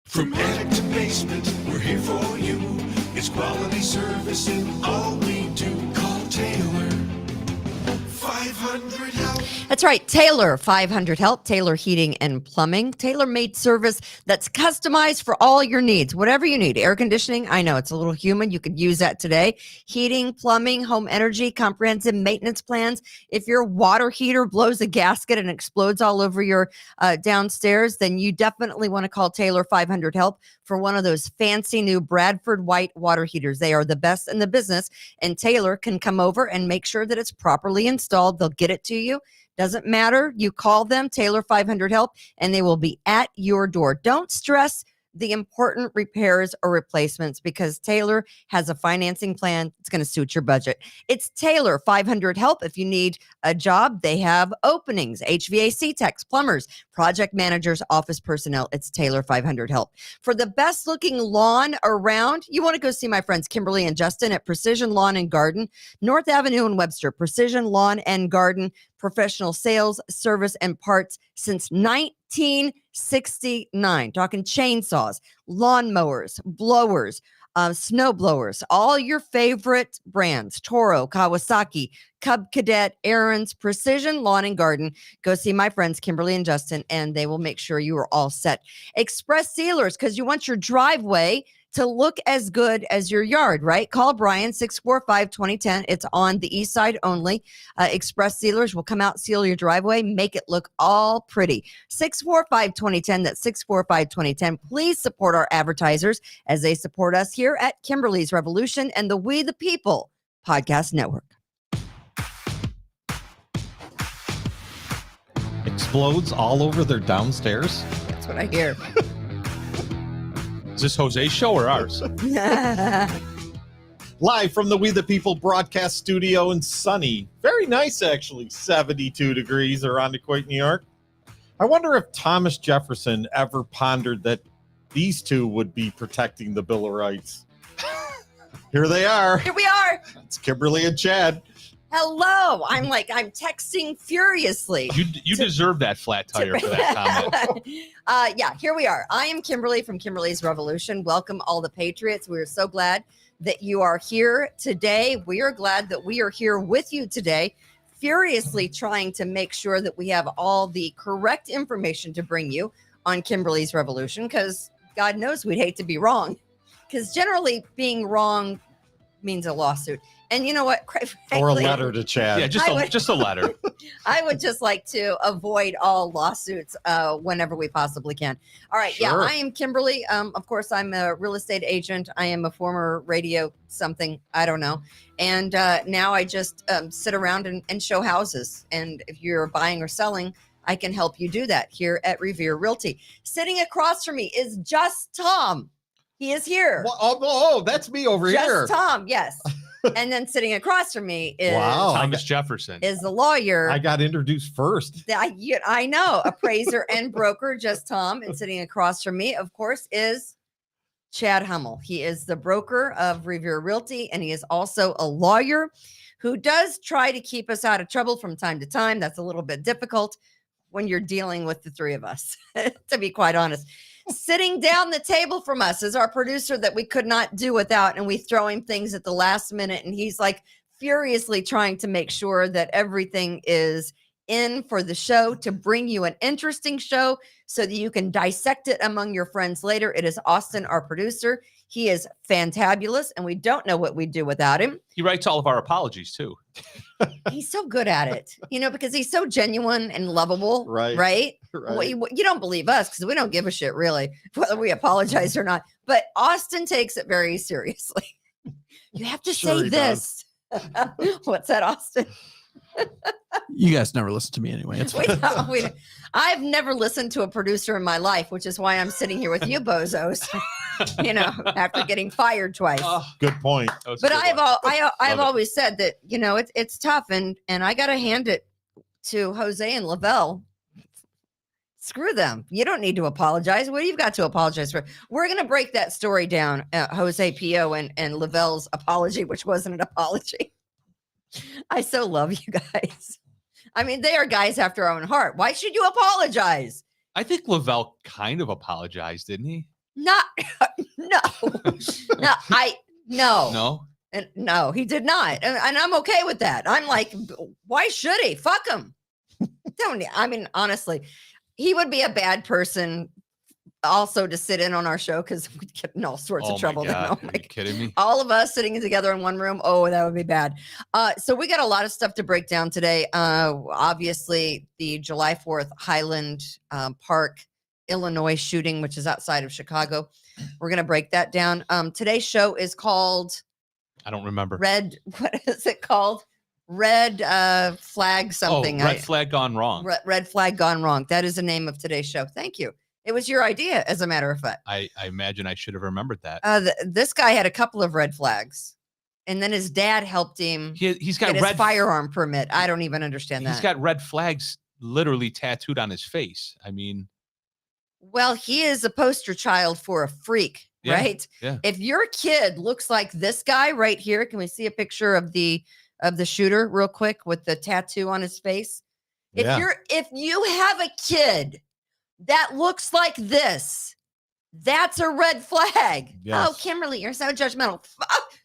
From attic to basement, we're here for you. It's quality service in all we do. Call Taylor. 500 help. That's right. Taylor 500 help. Taylor Heating and Plumbing. Tailor-made service that's customized for all your needs. Whatever you need. Air conditioning. I know it's a little humid. You could use that today. Heating, plumbing, home energy, comprehensive maintenance plans. If your water heater blows a gasket and explodes all over your downstairs, then you definitely want to call Taylor 500 help for one of those fancy new Bradford white water heaters. They are the best in the business, and Taylor can come over and make sure that it's properly installed. They'll get it to you. Doesn't matter. You call them, Taylor 500 help, and they will be at your door. Don't stress the important repairs or replacements because Taylor has a financing plan that's going to suit your budget. It's Taylor 500 help. If you need a job, they have openings, HVAC techs, plumbers, project managers, office personnel. It's Taylor 500 help. For the best looking lawn around, you want to go see my friends Kimberly and Justin at Precision Lawn and Garden, North Avenue in Webster. Precision Lawn and Garden, professional sales, service, and parts since 1969. Talking chainsaws, lawnmowers, blowers, snow blowers, all your favorite brands, Toro, Kawasaki, Cub Cadet, Aaron's, Precision Lawn and Garden. Go see my friends Kimberly and Justin, and they will make sure you are all set. Express Sealers, because you want your driveway to look as good as your yard, right? Call Brian, 645-2010. It's on the east side only. Express Sealers will come out, seal your driveway, make it look all pretty. 645-2010. That's 645-2010. Please support our advertisers as they support us here at Kimberly's Revolution and the We the People Podcast Network. Explodes all over their downstairs. That's what I hear. Is this Jose's show or ours? Live from the We the People broadcast studio in sunny, very nice actually, 72 degrees around Detroit, New York. I wonder if Thomas Jefferson ever pondered that these two would be protecting the Bill of Rights. Here they are. Here we are. It's Kimberly and Chad. Hello. I'm texting furiously. You deserve that flat tire for that comment. Yeah, here we are. I am Kimberly from Kimberly's Revolution. Welcome all the Patriots. We're so glad that you are here today. We are glad that we are here with you today, furiously trying to make sure that we have all the correct information to bring you on Kimberly's Revolution, because God knows we'd hate to be wrong, because generally being wrong means a lawsuit. And you know what? Or a letter to Chad. Yeah, just a letter. I would just like to avoid all lawsuits whenever we possibly can. All right. Sure. Yeah, I am Kimberly. Of course, I'm a real estate agent. I am a former radio something. I don't know. And now I just sit around and show houses. And if you're buying or selling, I can help you do that here at Revere Realty. Sitting across from me is Just Tom. He is here. Well, oh, that's me over here. Just Tom, yes. And then sitting across from me is Thomas Jefferson. Is the lawyer. I got introduced first. I know, appraiser and broker, Just Tom. And sitting across from me, of course, is Chad Hummel. He is the broker of Revere Realty, and he is also a lawyer who does try to keep us out of trouble from time to time. That's a little bit difficult when you're dealing with the three of us, to be quite honest. Sitting down the table from us is our producer that we could not do without, and we throw him things at the last minute, and he's furiously trying to make sure that everything is in for the show, to bring you an interesting show so that you can dissect it among your friends later. It is Austin, our producer. He is fantabulous, and we don't know what we'd do without him. He writes all of our apologies too. He's so good at it, because he's so genuine and lovable. Right. Well, you don't believe us because we don't give a shit, really, whether we apologize or not. But Austin takes it very seriously. You have to say this. What's that, Austin? You guys never listen to me anyway. It's fine. I've never listened to a producer in my life, which is why I'm sitting here with you bozos, after getting fired twice. Good point. But I've always said that, it's tough, and I got to hand it to Jose and Lavelle. Screw them. You don't need to apologize. What do you got to apologize for? We're going to break that story down, Jose Pio and Lavelle's apology, which wasn't an apology. I so love you guys. I mean, they are guys after our own heart. Why should you apologize? I think Lavelle kind of apologized, didn't he? Not no. No. No. And no, he did not. And I'm okay with that. I'm like, why should he? Fuck him. Honestly, he would be a bad person also to sit in on our show because we'd get in all sorts of trouble. My God. Then. Are you kidding me? All of us sitting together in one room. Oh, that would be bad. So we got a lot of stuff to break down today. Obviously, the July 4th Highland Park, Illinois shooting, which is outside of Chicago. We're going to break that down. Today's show is called... I don't remember. What is it called? Red flag something. Red flag gone wrong. Red flag gone wrong. That is the name of today's show. Thank you. It was your idea, as a matter of fact. I imagine I should have remembered that. This guy had a couple of red flags, and then his dad helped him. He's got get red his firearm permit. I don't even understand that. He's got red flags literally tattooed on his face. Well, he is a poster child for a freak. Yeah, right? yeah. If your kid looks like this guy right here, can we see a picture of the shooter real quick with the tattoo on his face? If you have a kid that looks like this, that's a red flag. Yes. Oh, Kimberly, you're so judgmental.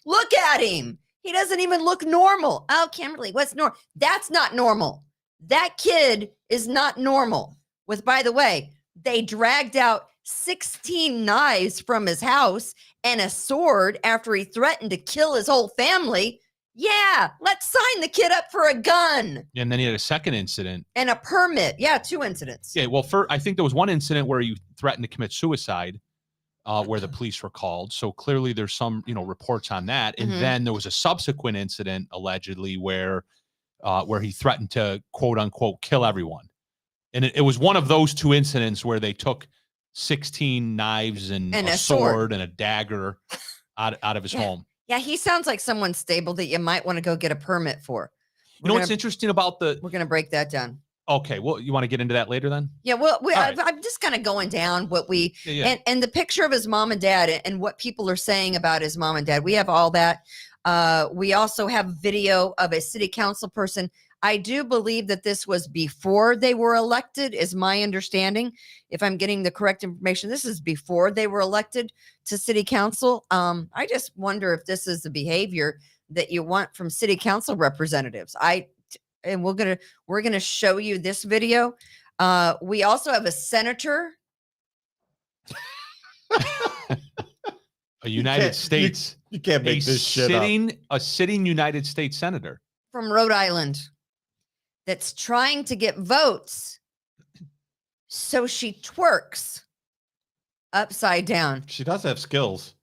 Look at him. He doesn't even look normal. Oh, Kimberly, what's normal? That's not normal. That kid is not normal. By the way, they dragged out 16 knives from his house and a sword after he threatened to kill his whole family. Yeah, let's sign the kid up for a gun. And then he had a second incident. And a permit. Yeah, 2 incidents. Yeah, well, I think there was one incident where he threatened to commit suicide, where the police were called. So clearly there's some, reports on that. And then there was a subsequent incident, allegedly, where he threatened to, quote unquote, kill everyone. And it was one of those 2 incidents where they took 16 knives and a sword and a dagger out of his home. Yeah, he sounds like someone stable that you might want to go get a permit for. What's interesting about we're going to break that down. Okay, well, you want to get into that later then? Yeah, well, I'm just kind of going down what we and the picture of his mom and dad and what people are saying about his mom and dad. We have all that. We also have video of a city council person. I do believe that this was before they were elected, is my understanding. If I'm getting the correct information, this is before they were elected to city council. I just wonder if this is the behavior that you want from city council representatives. We're gonna show you this video. We also have a senator. A United States. You can't make this shit up. A sitting United States senator from Rhode Island that's trying to get votes. So she twerks upside down. She does have skills.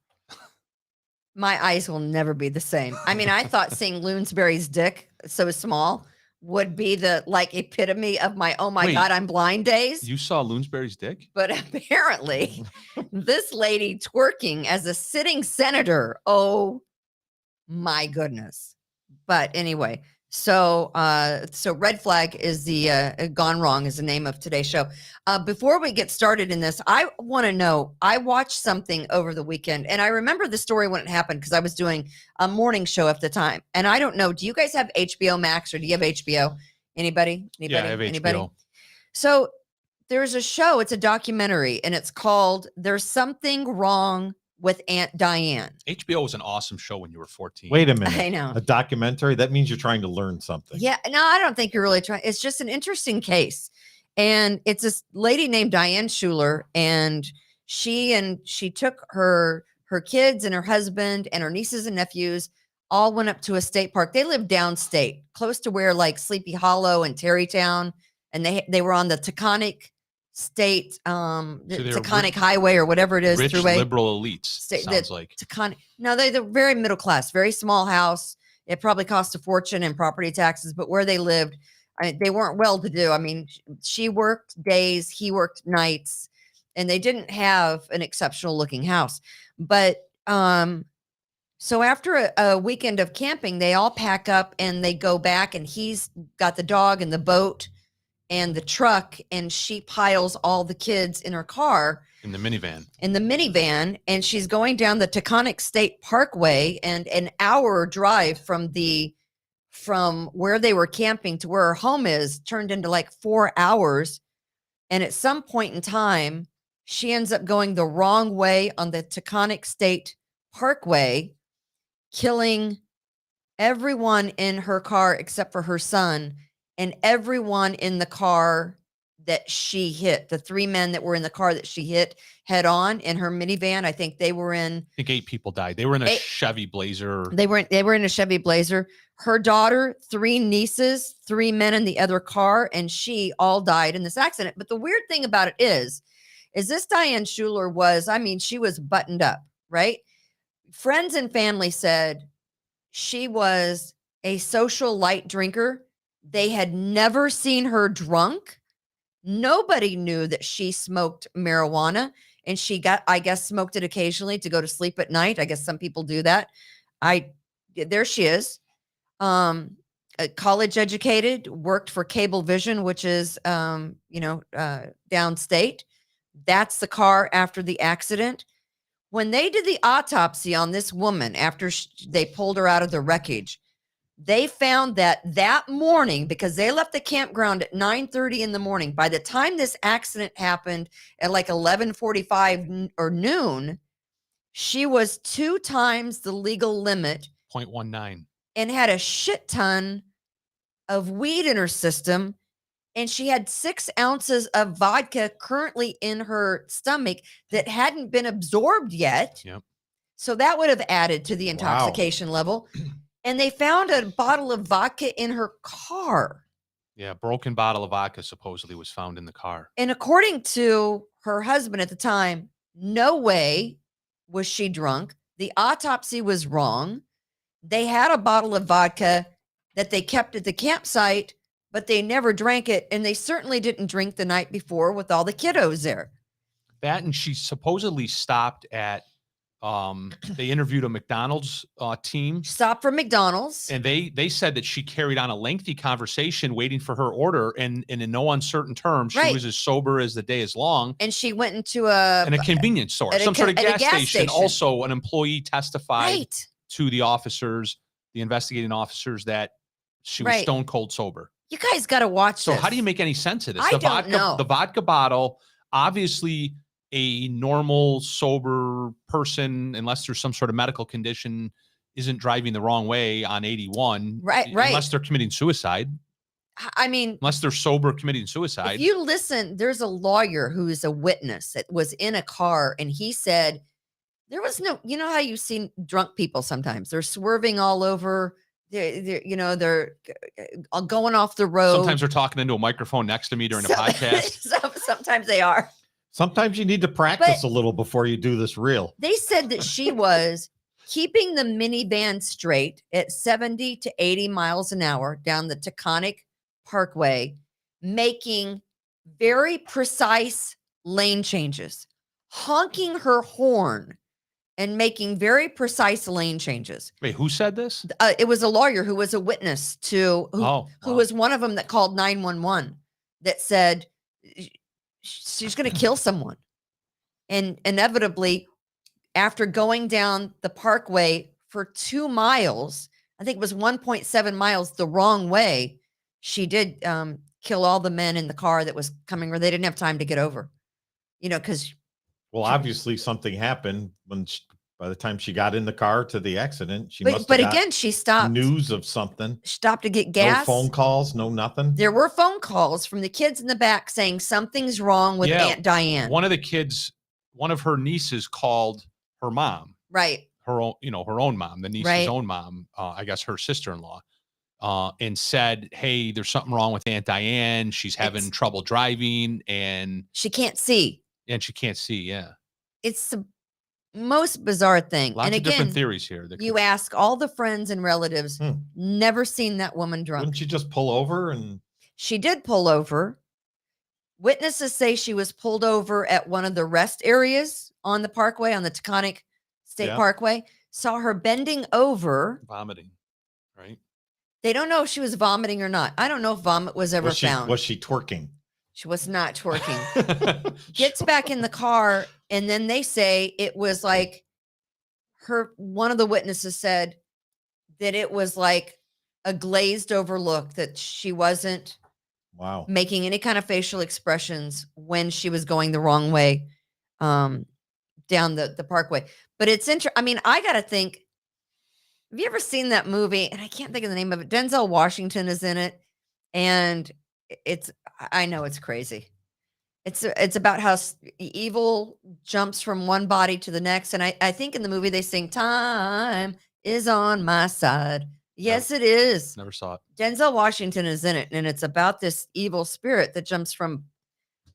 My eyes will never be the same. I thought seeing Loonsberry's dick so small would be the epitome of my, oh my God, I'm blind days. You saw Loonsberry's dick? But apparently this lady twerking as a sitting senator. Oh my goodness. But anyway, so red flag is the gone wrong is the name of today's show. Before we get started in this, I want to know, I watched something over the weekend and I remember the story when it happened because I was doing a morning show at the time. And I don't know, do you guys have HBO Max or do you have HBO? Anybody? Yeah, I have HBO. So there's a show, it's a documentary and it's called There's Something Wrong with Aunt Diane. HBO was an awesome show when you were 14. Wait a minute. I know. A documentary? That means you're trying to learn something. Yeah. No, I don't think you're really trying. It's just an interesting case. And it's this lady named Diane Schuler. And she took her kids and her husband and her nieces and nephews all went up to a state park. They lived downstate, close to where Sleepy Hollow and Tarrytown. And they were on the Taconic State, Taconic Highway or whatever it is. Rich liberal elites, sounds like. Taconic. No, they're very middle class, very small house. It probably cost a fortune in property taxes, but where they lived, they weren't well-to-do. She worked days, he worked nights, and they didn't have an exceptional-looking house. But so after a weekend of camping, they all pack up and they go back, and he's got the dog and the boat and the truck, and she piles all the kids in her car. In the minivan. And she's going down the Taconic State Parkway, and an hour drive from where they were camping to where her home is turned into 4 hours. And at some point in time, She ends up going the wrong way on the Taconic State Parkway, killing everyone in her car except for her son and everyone in the car that she hit. The 3 men that were in the car that she hit head on in her minivan. I think they were in. I think 8 people died. They were in a 8 Chevy Blazer. They were in a Chevy Blazer. Her daughter, 3 nieces, 3 men in the other car, and she all died in this accident. But the weird thing about it is this Diane Schuler was, I mean, she was buttoned up, right? Friends and family said she was a social light drinker. They had never seen her drunk. Nobody knew that she smoked marijuana, and she I guess, smoked it occasionally to go to sleep at night. I guess some people do that. There she is. College educated, worked for Cablevision, which is, downstate. That's the car after the accident. When they did the autopsy on this woman after they pulled her out of the wreckage, they found that morning, because they left the campground at 9:30 in the morning. By the time this accident happened at like 11:45 or noon, she was 2 times the legal limit, 0.19, and had a shit ton of weed in her system. And she had 6 ounces of vodka currently in her stomach that hadn't been absorbed yet. Yep. So that would have added to the intoxication level. And they found a bottle of vodka in her car. Yeah, a broken bottle of vodka supposedly was found in the car. And according to her husband at the time, no way was she drunk. The autopsy was wrong. They had a bottle of vodka that they kept at the campsite, but they never drank it. And they certainly didn't drink the night before with all the kiddos there. That, and she supposedly stopped at, they interviewed a McDonald's team. Stopped for McDonald's. And they said that she carried on a lengthy conversation waiting for her order, and in no uncertain terms, she was as sober as the day is long. And she went into a convenience store, some sort of gas station. Also, an employee testified to the officers, the investigating officers, that she was stone cold sober. You guys got to watch So this. how do you make any sense of this? I don't know. The vodka bottle, obviously a normal sober person, unless there's some sort of medical condition, isn't driving the wrong way on 81. Right. Unless they're committing suicide. I mean, unless they're sober committing suicide. If you listen, there's a lawyer who is a witness that was in a car, and he said there was no, you know how you see drunk people sometimes, they're swerving all over. They're going off the road. Sometimes they're talking into a microphone next to me during a podcast. Sometimes they are. Sometimes you need to practice a little before you do this real. They said that she was keeping the minivan straight at 70 to 80 miles an hour down the Taconic Parkway, making very precise lane changes, honking her horn and making very precise lane changes. Wait, who said this? It was a lawyer who was a witness to, who was one of them that called 911 that said she's going to kill someone. And inevitably, after going down the parkway for 2 miles, I think it was 1.7 miles the wrong way, she did kill all the men in the car that was coming, or they didn't have time to get over, because. Well, obviously something happened by the time she got in the car to the accident. But again, she stopped. News of something. Stopped to get gas. No phone calls, no nothing. There were phone calls from the kids in the back saying something's wrong with Aunt Diane. One of the kids, one of her nieces called her mom. Right. Her own, her own mom, the niece's own mom, I guess her sister-in-law, and said, hey, there's something wrong with Aunt Diane. She's having trouble driving and she can't see. And she can't see. Yeah. It's the most bizarre thing. Lots of different theories here. You ask all the friends and relatives, never seen that woman drunk. Wouldn't she just pull over? And she did pull over. Witnesses say she was pulled over at one of the rest areas on the parkway, on the Taconic State Parkway. Saw her bending over. Vomiting, right? They don't know if she was vomiting or not. I don't know if vomit was ever found. Was she twerking? She was not twerking. Gets back in the car, and then they say it was like one of the witnesses said that it was like a glazed over look, that she wasn't making any kind of facial expressions when she was going the wrong way. down the parkway. But it's interesting. I mean, I got to think, have you ever seen that movie? And I can't think of the name of it. Denzel Washington is in it. And I know it's crazy. It's about how evil jumps from one body to the next. And I think in the movie they sing, "Time is on my side." Yes, it is. Never saw it. Denzel Washington is in it. And it's about this evil spirit that jumps from,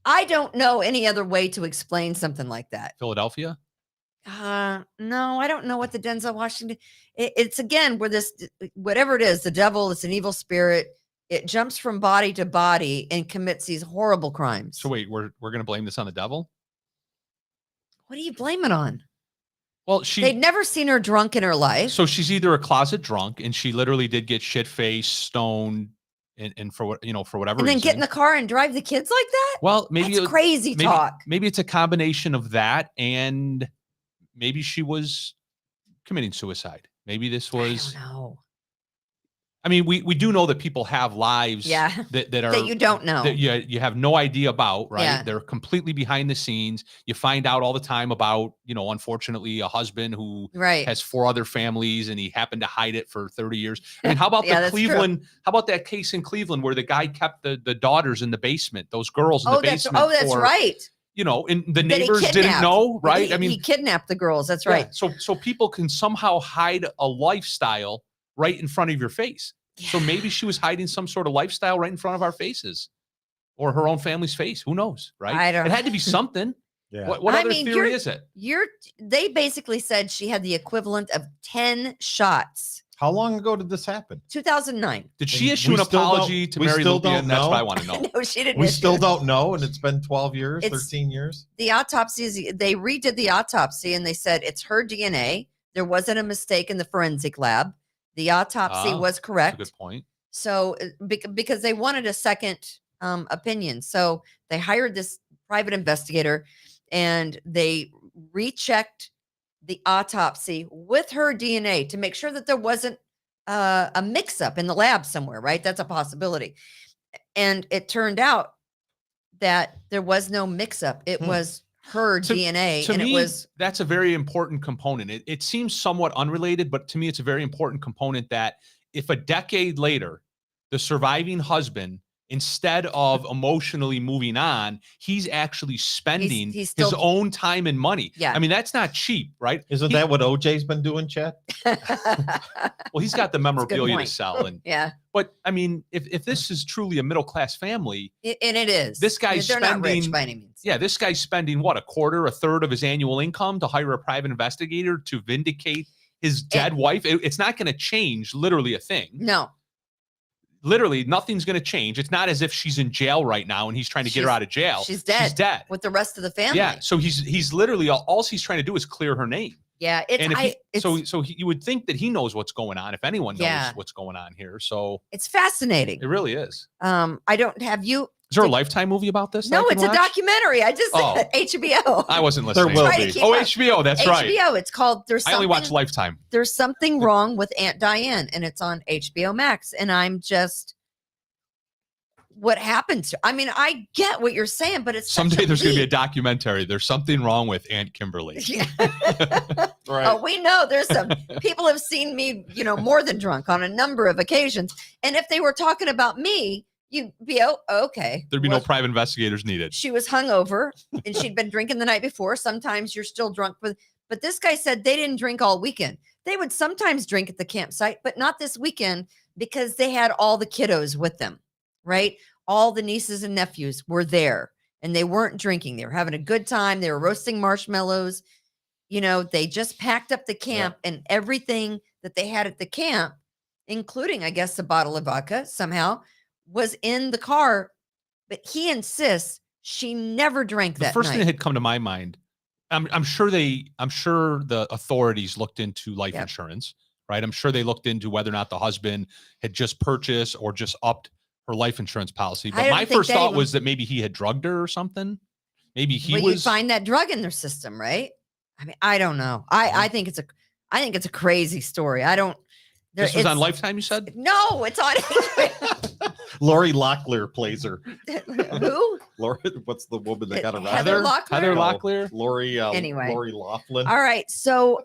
I don't know any other way to explain something like that. Philadelphia? No, I don't know what the Denzel Washington. It's again where this, whatever it is, the devil, it's an evil spirit. It jumps from body to body and commits these horrible crimes. So wait, we're going to blame this on the devil? What do you blame it on? Well, they'd never seen her drunk in her life. So she's either a closet drunk, and she literally did get shit-faced, stoned, and for what, for whatever and then reason. Get in the car and drive the kids like that. Well, maybe it's crazy talk. Maybe it's a combination of that, and maybe she was committing suicide. Maybe this was. I don't know. I mean, we do know that people have lives that are that you don't know, that you have no idea about, right? Yeah. They're completely behind the scenes. You find out all the time about, unfortunately, a husband who has 4 other families and he happened to hide it for 30 years. I mean, how about the Cleveland? True. How about that case in Cleveland where the guy kept the daughters in the basement, those girls in the basement? That's right. And the neighbors didn't know, right? I mean, he kidnapped the girls. That's right. So people can somehow hide a lifestyle right in front of your face. Yeah. So maybe she was hiding some sort of lifestyle right in front of our faces, or her own family's face. Who knows, right? It had to be something. Yeah. What other theory is it? They basically said she had the equivalent of 10 shots. How long ago did this happen? 2009. Did she issue an apology to Mary Lupien? That's what I want to know. No, she didn't. We still don't know, and it's been 12 years, 13 years. The autopsy, they redid the autopsy, and they said it's her DNA. There wasn't a mistake in the forensic lab. The autopsy was correct. That's a good point. So because they wanted a second opinion. So they hired this private investigator, and they rechecked the autopsy with her DNA to make sure that there wasn't a mix-up in the lab somewhere, right? That's a possibility. And it turned out that there was no mix-up. It was her DNA. To me, that's a very important component. It seems somewhat unrelated, but to me, it's a very important component that if a decade later, the surviving husband, instead of emotionally moving on, he's actually spending his own time and money. Yeah. I mean, that's not cheap, right? Isn't that what OJ's been doing, Chad? Well, he's got the memorabilia to sell. And yeah. But I mean, if this is truly a middle-class family. And it is. This guy's they're spending. Not rich by any means. Yeah, this guy's spending what, a third of his annual income to hire a private investigator to vindicate his dead wife. It's not going to change literally a thing. No. Literally, nothing's going to change. It's not as if she's in jail right now and he's trying to get her out of jail. She's dead. She's dead with the rest of the family. Yeah. So he's literally all he's trying to do is clear her name. Yeah. You would think that he knows what's going on. If anyone knows what's going on here, so it's fascinating. It really is. I don't have you. Is there a Lifetime movie about this? No, it's a documentary. I just said HBO. I wasn't listening. There will be. HBO. That's right. HBO. It's called. I only watch Lifetime. There's something wrong with Aunt Diane, and it's on HBO Max. And I'm just. What happened to? I mean, I get what you're saying, but it's someday there's going to be a documentary. There's something wrong with Aunt Kimberly. Yeah. Right. Oh, we know there's some people have seen me, more than drunk on a number of occasions. And if they were talking about me, you'd be okay. There'd be no private investigators needed. She was hungover and she'd been drinking the night before. Sometimes you're still drunk, but this guy said they didn't drink all weekend. They would sometimes drink at the campsite, but not this weekend because they had all the kiddos with them. Right? All the nieces and nephews were there and they weren't drinking. They were having a good time. They were roasting marshmallows. They just packed up the camp and everything that they had at the camp, including, I guess, a bottle of vodka somehow was in the car. But he insists she never drank that night. The first thing that had come to my mind, I'm sure the authorities looked into life insurance, right? I'm sure they looked into whether or not the husband had just purchased or just upped her life insurance policy. But my first thought was that maybe he had drugged her or something. Maybe he was. You'd find that drug in their system, right? I mean, I don't know. I think it's a crazy story. This was on Lifetime, you said? No, it's on. Lori Locklear plays her. Who? Lori, what's the woman that got arrested? Heather Locklear? Heather No, Locklear. Lori. Anyway. Lori Laughlin. All right. So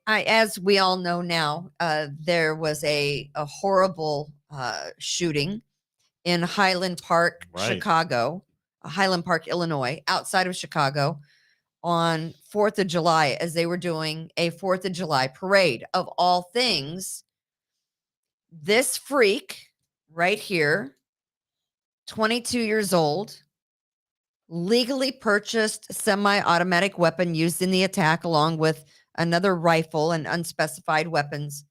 as we all know now, there was a horrible shooting in Highland Park, Right. Chicago, Highland Park, Illinois, outside of Chicago on 4th of July as they were doing a 4th of July parade. Of all things, this freak right here, 22 years old, legally purchased semi-automatic weapon used in the attack along with another rifle and unspecified weapons,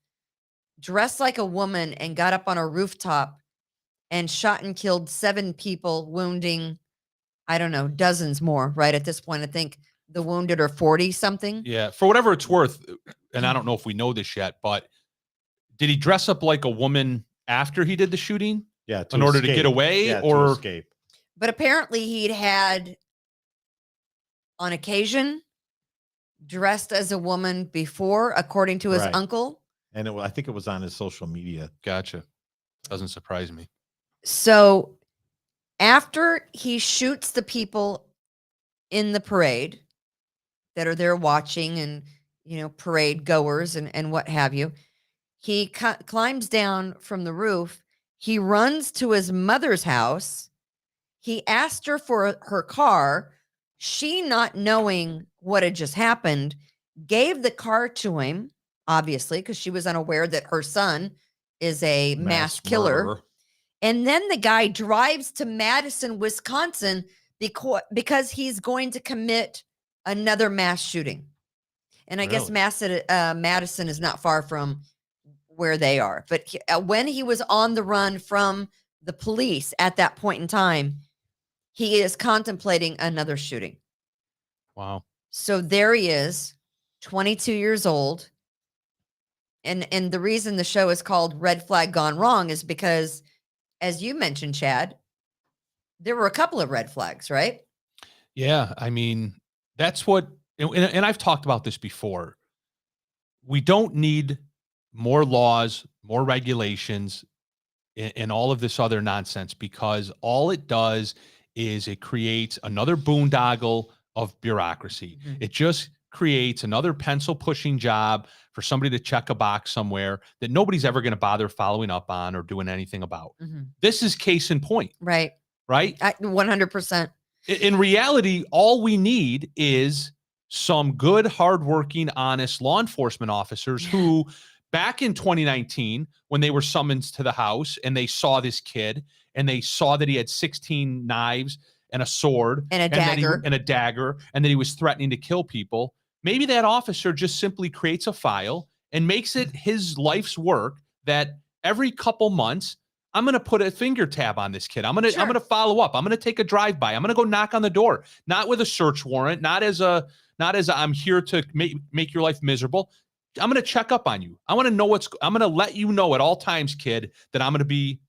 dressed like a woman and got up on a rooftop and shot and killed 7 people, wounding, I don't know, dozens more. Right at this point, I think the wounded are 40 something. Yeah, for whatever it's worth, and I don't know if we know this yet, but did he dress up like a woman after he did the shooting? Yeah, in order to get away, yeah, or to escape. But apparently he'd had, on occasion, dressed as a woman before, according to his Right. uncle. And I think it was on his social media. Gotcha. Doesn't surprise me. So after he shoots the people in the parade that are there watching and, parade goers and what have you, he climbs down from the roof. He runs to his mother's house. He asked her for her car. She, not knowing what had just happened, gave the car to him, obviously, because she was unaware that her son is a mass killer. Murderer. And then the guy drives to Madison, Wisconsin, because he's going to commit another mass shooting. And I guess Really? Madison is not far from where they are. But when he was on the run from the police at that point in time, he is contemplating another shooting. Wow. So there he is, 22 years old. And the reason the show is called Red Flag Gone Wrong is because, as you mentioned, Chad, there were a couple of red flags, right? Yeah, I mean, that's what, and I've talked about this before. We don't need more laws, more regulations, and all of this other nonsense, because all it does is it creates another boondoggle of bureaucracy. Mhm. It just creates another pencil pushing job for somebody to check a box somewhere that nobody's ever going to bother following up on or doing anything about. Mm-hmm. This is case in point, Right. right? 100%. In reality, all we need is some good, hardworking, honest law enforcement officers who, back in 2019, when they were summoned to the house and they saw this kid and they saw that he had 16 knives and a sword And a dagger. And that he was threatening to kill people, maybe that officer just simply creates a file and makes it his life's work that every couple months, I'm going to put a finger tab on this kid. I'm going to follow up. I'm going to take a drive by. I'm going to go knock on the door, not with a search warrant, not as I'm here to make your life miserable. I'm going to check up on you. I want to know I'm going to let you know at all times, kid, that I'm going to be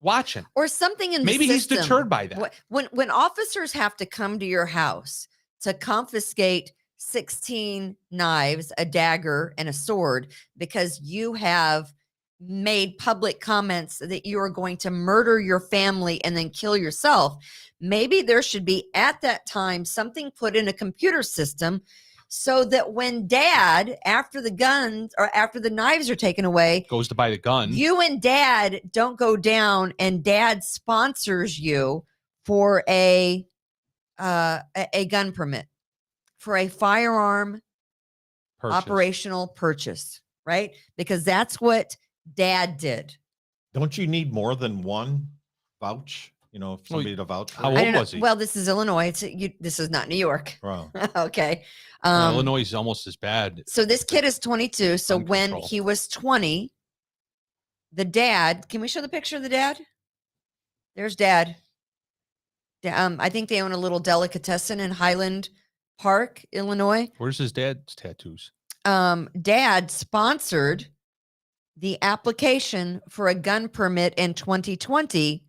watching. Or something in the Maybe system. he's deterred by that. When officers have to come to your house to confiscate 16 knives, a dagger, and a sword because you have made public comments that you are going to murder your family and then kill yourself, maybe there should be at that time something put in a computer system so that when dad, after the guns or after the knives are taken away, goes to buy the gun, you and dad don't go down and dad sponsors you for a gun permit, for a firearm operational purchase, right? Because that's what dad did. Don't you need more than one vouch? Somebody to vouch for. How old was he? Well, this is Illinois. This is not New York. Wow. Okay. Illinois is almost as bad. So this kid is 22. So when Control. he was 20, the dad, can we show the picture of the dad? There's dad. I think they own a little delicatessen in Highland Park, Illinois. Where's his dad's tattoos? Dad sponsored the application for a gun permit in 2020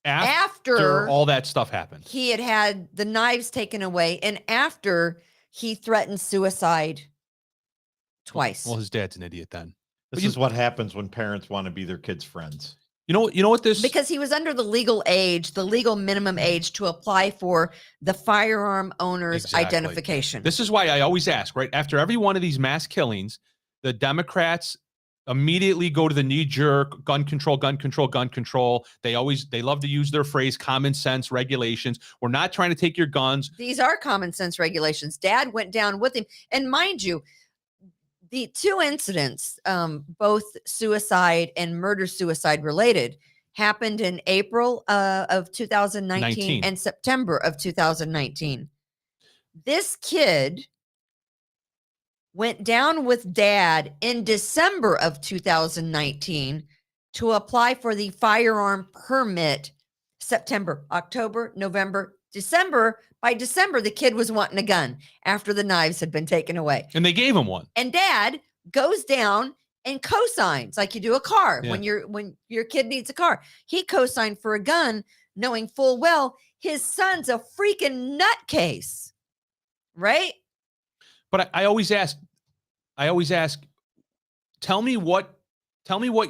after all that stuff happened. He had the knives taken away and after he threatened suicide twice. Well, his dad's an idiot then. This is what happens when parents want to be their kids' friends. You know what this Because he was under the legal minimum age to apply for the firearm owner's Exactly. identification. This is why I always ask, right? After every one of these mass killings, the Democrats immediately go to the knee jerk gun control, gun control, gun control. They love to use their phrase common sense regulations. We're not trying to take your guns. These are common sense regulations. Dad went down with him. And mind you, the two incidents, both suicide and murder-suicide related, happened in April of 2019 and September of 2019. This kid went down with Dad in December of 2019 to apply for the firearm permit. September, October, November, December. By December, the kid was wanting a gun after the knives had been taken away. And they gave him one. And Dad goes down and co-signs like you do a car when your kid needs a car. He co-signed for a gun, knowing full well his son's a freaking nutcase, right? But I always ask, tell me what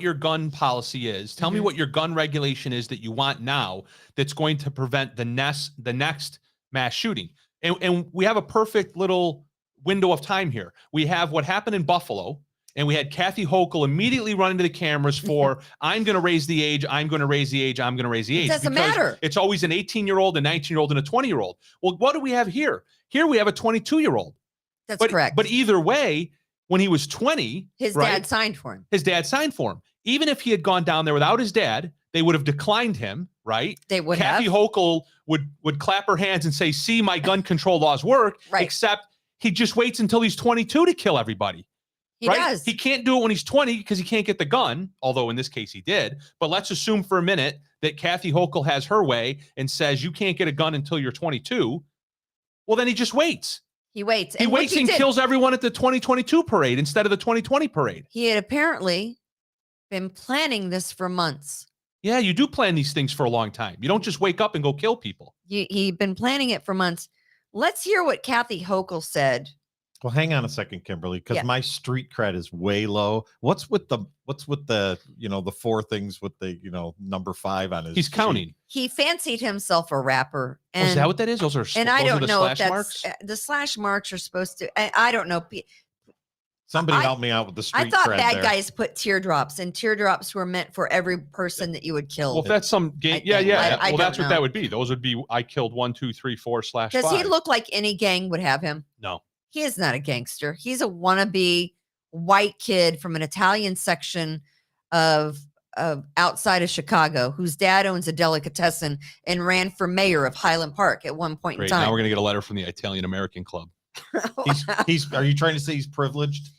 your gun policy is. Tell me what your gun regulation is that you want now that's going to prevent the next mass shooting. And we have a perfect little window of time here. We have what happened in Buffalo, and we had Kathy Hochul immediately run into the cameras for, I'm going to raise the age, I'm going to raise the age, I'm going to raise the age. It doesn't matter. It's always an 18-year-old, a 19-year-old, and a 20-year-old. Well, what do we have here? Here we have a 22-year-old. That's correct. But either way, when he was 20, his dad signed for him. His dad signed for him. Even if he had gone down there without his dad, they would have declined him, right? They would Kathy have. Hochul would clap her hands and say, see, my gun control laws work, right. Except he just waits until he's 22 to kill everybody. He does. He can't do it when he's 20 because he can't get the gun, although in this case he did. But let's assume for a minute that Kathy Hochul has her way and says you can't get a gun until you're 22. Well, then he just waits. He waits. He waits and kills everyone at the 2022 parade instead of the 2020 parade. He had apparently been planning this for months. Yeah, you do plan these things for a long time. You don't just wake up and go kill people. He'd been planning it for months. Let's hear what Kathy Hochul said. Well, hang on a second, Kimberly, because my street cred is way low. What's with the the four things with the number 5 on his? He's counting. He fancied himself a rapper. And, is that what that is? Those are I don't the know slash if that's marks? The slash marks are supposed to. I don't know. Somebody help me out with the street. I thought cred bad there. guys put teardrops, and teardrops were meant for every person that you would kill. Well, if that's some game, well, that's what that would be. Those would be I killed 1, 2, 3, 4 /5. Does he look like any gang would have him? No. He is not a gangster. He's a wannabe white kid from an Italian section of outside of Chicago, whose dad owns a delicatessen and ran for mayor of Highland Park at one point in time. Now we're going to get a letter from the Italian American Club. Are you trying to say he's privileged?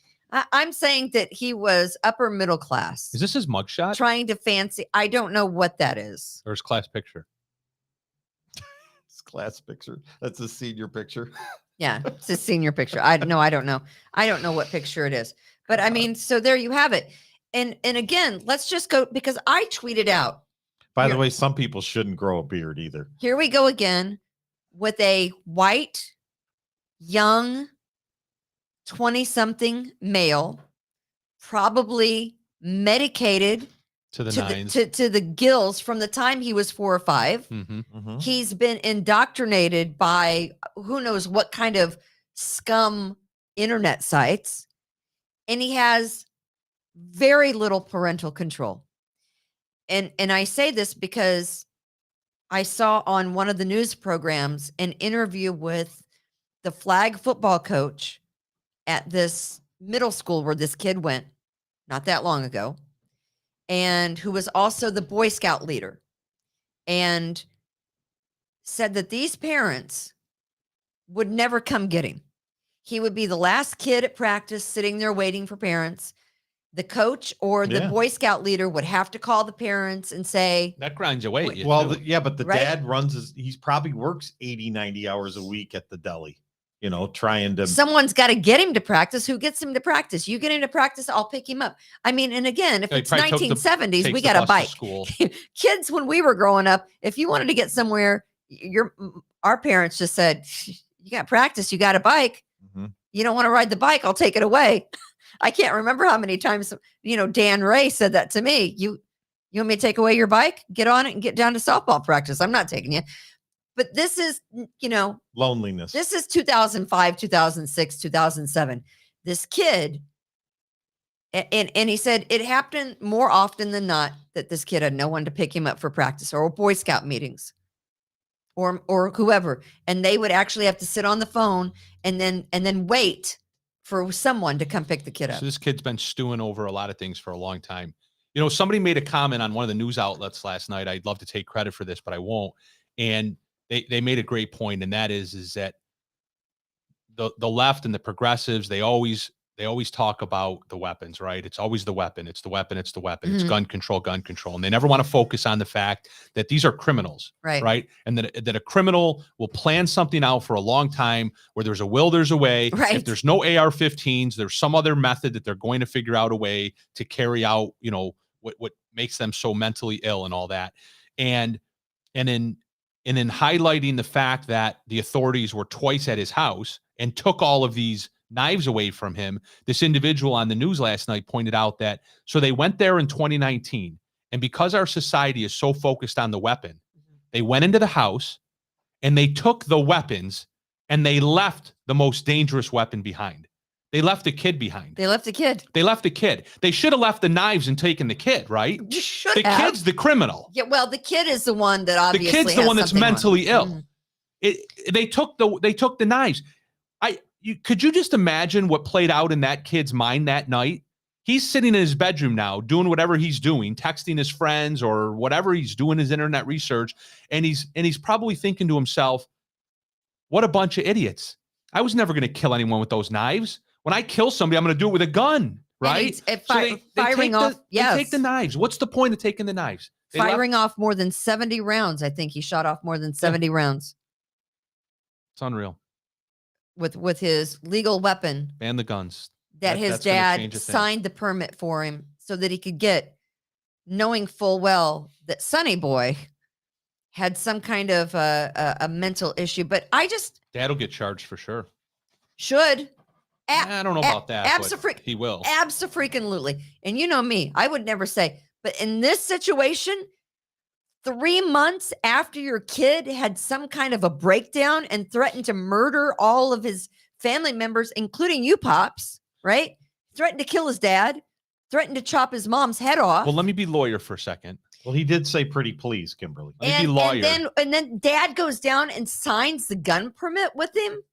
I'm saying that he was upper middle class. Is this his mugshot? Trying to fancy. I don't know what that is. Or his class picture? His class picture. That's a senior picture. Yeah, it's a senior picture. I don't know. I don't know what picture it is. But I mean, so there you have it. And again, let's just go, because I tweeted out. By the way, some people shouldn't grow a beard either. Here we go again with a white, young, 20-something male, probably medicated to the nines. To the gills from the time he was 4 or 5. Mm-hmm. Mm-hmm. He's been indoctrinated by who knows what kind of scum internet sites, and he has very little parental control. And I say this because I saw on one of the news programs an interview with the flag football coach at this middle school where this kid went not that long ago, and who was also the Boy Scout leader, and said that these parents would never come get him. He would be the last kid at practice sitting there waiting for parents. The coach or the Boy Scout leader would have to call the parents and say, that grinds you away. Well, but the dad he's probably works 80, 90 hours a week at the deli, trying to. Someone's got to get him to practice. Who gets him to practice? You get him to practice, I'll pick him up. I mean, and again, if it's 1970s, we got a bike. Kids, when we were growing up, if you wanted to get somewhere, our parents just said, you got practice, you got a bike. Mm-hmm. You don't want to ride the bike, I'll take it away. I can't remember how many times, Dan Ray said that to me. You You want me to take away your bike? Get on it and get down to softball practice. I'm not taking you. But this is, Loneliness. this is 2005, 2006, 2007. This kid, and he said it happened more often than not that this kid had no one to pick him up for practice or Boy Scout meetings or whoever. And they would actually have to sit on the phone and then wait for someone to come pick the kid up. So this kid's been stewing over a lot of things for a long time. You know, somebody made a comment on one of the news outlets last night. I'd love to take credit for this, but I won't. And they made a great point, and that is that the left and the progressives, they always talk about the weapons, right? It's always the weapon. It's the weapon. It's the weapon. It's gun control. And they never want to focus on the fact that these are criminals, right? And that a criminal will plan something out for a long time where there's a will, there's a way. Right. If there's no AR-15s, there's some other method that they're going to figure out a way to carry out, what makes them so mentally ill and all that. And in highlighting the fact that the authorities were twice at his house and took all of these knives away from him, this individual on the news last night pointed out that, so they went there in 2019, and because our society is so focused on the weapon, they went into the house and they took the weapons and they left the most dangerous weapon behind. They left the kid behind. They left the kid. They should have left the knives and taken the kid, right? You should the have. Kid's the criminal. Yeah, well, the kid is the one that obviously The kid's the has one that's something mentally wrong. ill. They took the knives. Could you just imagine what played out in that kid's mind that night? He's sitting in his bedroom now, doing whatever he's doing, texting his friends or whatever he's doing, his internet research, and he's probably thinking to himself, "What a bunch of idiots! I was never going to kill anyone with those knives. When I kill somebody, I'm going to do it with a gun, right?" Firing off. Yes. They take the knives. What's the point of taking the knives? Firing off more than 70 rounds. I think he shot off more than 70 rounds. It's unreal. With his legal weapon. Ban the guns. That his dad signed the permit for him so that he could get, knowing full well that Sonny Boy had some kind of a mental issue. But Dad will get charged for sure. Should. I don't know about that. But he will. Abso-freaking-lutely. And you know me, I would never say, but in this situation, 3 months after your kid had some kind of a breakdown and threatened to murder all of his family members, including you, Pops, right? Threatened to kill his dad, threatened to chop his mom's head off. Well, let me be lawyer for a second. Well, he did say pretty please, Kimberly. Let me be lawyer. And then dad goes down and signs the gun permit with him.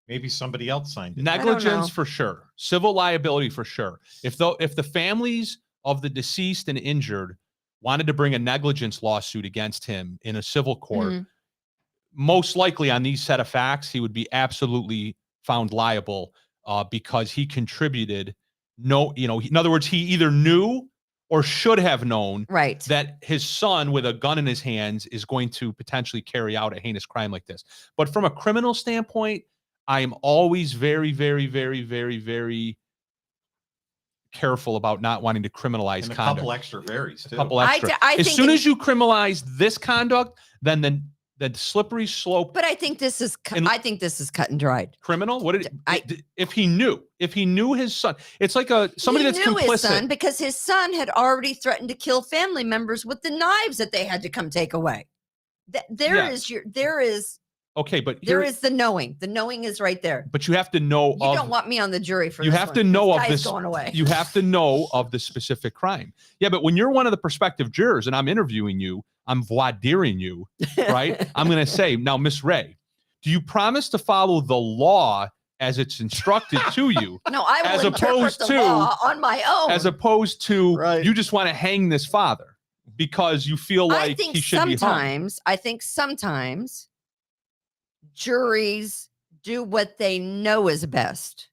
Maybe somebody else signed it. Negligence for sure. Civil liability for sure. If the families of the deceased and injured wanted to bring a negligence lawsuit against him in a civil court, most likely on these set of facts, he would be absolutely found liable because he contributed. In other words, he either knew or should have known that his son with a gun in his hands is going to potentially carry out a heinous crime like this. But from a criminal standpoint, I am always very, very, very, very, very careful about not wanting to criminalize and a conduct. couple extra varies too. As soon as you criminalize this conduct, then the slippery slope. But I think this is cut and dried. Criminal? If he knew his son, it's like somebody that's complicit. His son, because his son had already threatened to kill family members with the knives that they had to come take away. There is. Okay, but there is the knowing. The knowing is right there. But you have to know. You don't want me on the jury for. You this have one. to know this of this. Going away. You have to know of the specific crime. Yeah, but when you're one of the prospective jurors and I'm interviewing you, I'm voir direing you, right? I'm going to say, now, Miss Ray, do you promise to follow the law as it's instructed to you? No, I will interpret the law on my own. As opposed to you just want to hang this father because you feel like he should be hung. I think sometimes juries do what they know is best.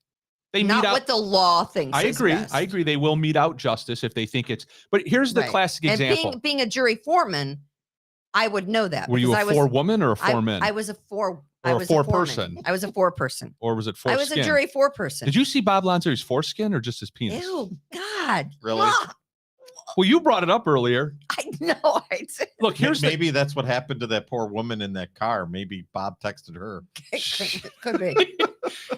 Not what the law thinks is best. I agree. They will mete out justice if they think it's. But here's the classic example. And being a jury foreman, I would know that. Were you a forewoman or a foreman? I was a four. I was a foreperson. I was a foreperson. Or was it foreskin? I was a jury foreperson. Did you see Bob Lanzari's foreskin or just his penis? Ew, God. Really? Well, you brought it up earlier. I know. Look, maybe that's what happened to that poor woman in that car. Maybe Bob texted her. Could be.